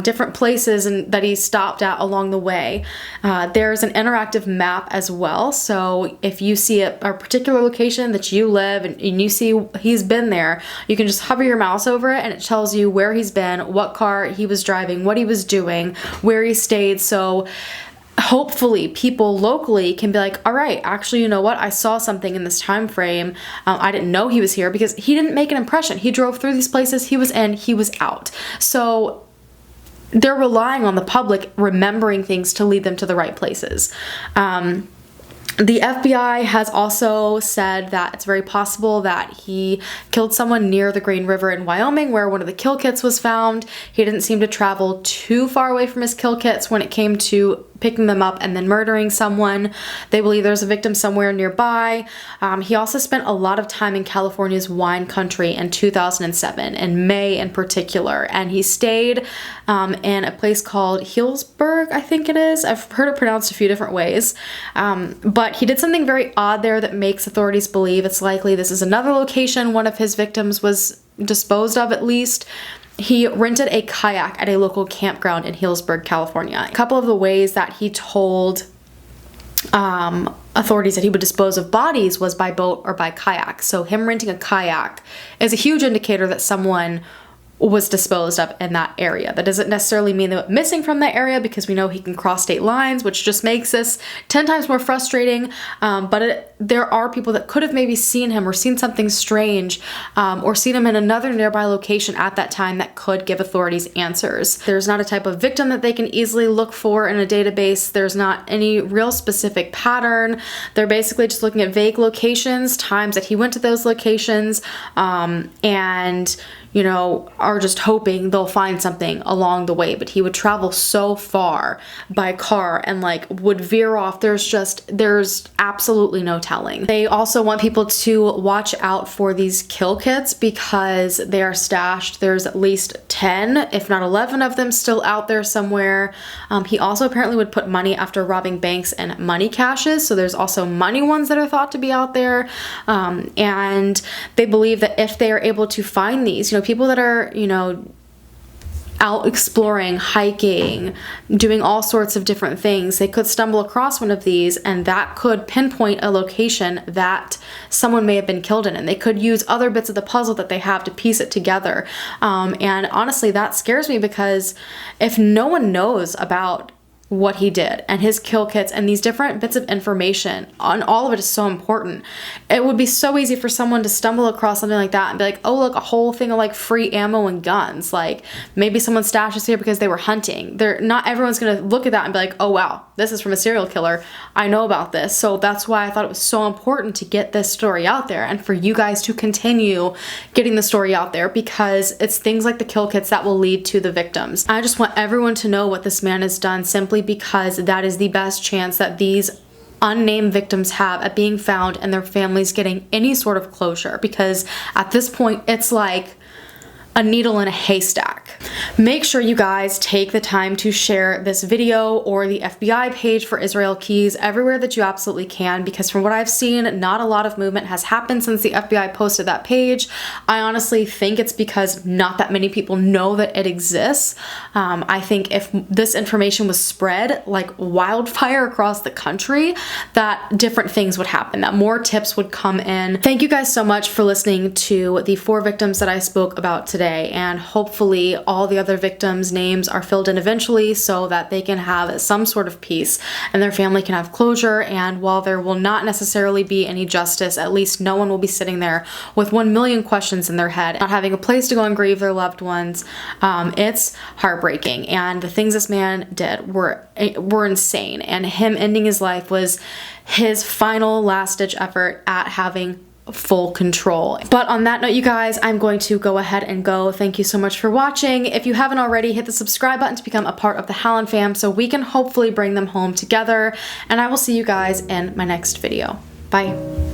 different places that he stopped at along the way. There's an interactive map as well. So if you see a particular location that you live and you see he's been there, you can just hover your mouse over it and it tells you where he's been, what car he was driving, what he was doing, where he stayed. So hopefully people locally can be like, all right, actually, you know what? I saw something in this time frame. I didn't know he was here, because he didn't make an impression. He drove through these places. He was in, he was out. So they're relying on the public remembering things to lead them to the right places. The FBI has also said that it's very possible that he killed someone near the Green River in Wyoming, where one of the kill kits was found. He didn't seem to travel too far away from his kill kits when it came to picking them up and then murdering someone. They believe there's a victim somewhere nearby. He also spent a lot of time in California's wine country in 2007, in May in particular, and he stayed in a place called Healdsburg, I think it is. I've heard it pronounced a few different ways, but he did something very odd there that makes authorities believe it's likely this is another location one of his victims was disposed of, at least. He rented a kayak at a local campground in Healdsburg, California. A couple of the ways that he told authorities that he would dispose of bodies was by boat or by kayak. So him renting a kayak is a huge indicator that someone was disposed of in that area. That doesn't necessarily mean they went missing from that area, because we know he can cross state lines, which just makes this 10 times more frustrating. But there are people that could have maybe seen him or seen something strange, or seen him in another nearby location at that time that could give authorities answers. There's not a type of victim that they can easily look for in a database. There's not any real specific pattern. They're basically just looking at vague locations, times that he went to those locations, and are just hoping they'll find something along the way. But he would travel so far by car and would veer off. There's absolutely no telling. They also want people to watch out for these kill kits, because they are stashed. There's at least 10, if not 11 of them still out there somewhere. He also apparently would put money after robbing banks and money caches. So there's also money ones that are thought to be out there. And they believe that if they are able to find these, people that are, out exploring, hiking, doing all sorts of different things. They could stumble across one of these, and that could pinpoint a location that someone may have been killed in, and they could use other bits of the puzzle that they have to piece it together. And honestly, that scares me, because if no one knows about what he did and his kill kits and these different bits of information, on all of it is so important. It would be so easy for someone to stumble across something like that and be like, oh look, a whole thing of like free ammo and guns. Like maybe someone stashed this here because they were hunting. Not everyone's gonna look at that and be like, oh wow, this is from a serial killer, I know about this. So that's why I thought it was so important to get this story out there, and for you guys to continue getting the story out there, because it's things like the kill kits that will lead to the victims. I just want everyone to know what this man has done, simply because that is the best chance that these unnamed victims have at being found and their families getting any sort of closure, because at this point it's like a needle in a haystack. Make sure you guys take the time to share this video or the FBI page for Israel Keyes everywhere that you absolutely can, because from what I've seen, not a lot of movement has happened since the FBI posted that page. I honestly think it's because not that many people know that it exists. I think if this information was spread like wildfire across the country, that different things would happen, that more tips would come in. Thank you guys so much for listening to the 4 victims that I spoke about today, and hopefully all the other victims' names are filled in eventually so that they can have some sort of peace and their family can have closure. And while there will not necessarily be any justice, at least no one will be sitting there with 1 million questions in their head, not having a place to go and grieve their loved ones. It's heartbreaking, and the things this man did were insane, and him ending his life was his final last-ditch effort at having full control. But on that note, you guys, I'm going to go ahead and go. Thank you so much for watching. If you haven't already, hit the subscribe button to become a part of the Hallen fam so we can hopefully bring them home together, and I will see you guys in my next video. Bye.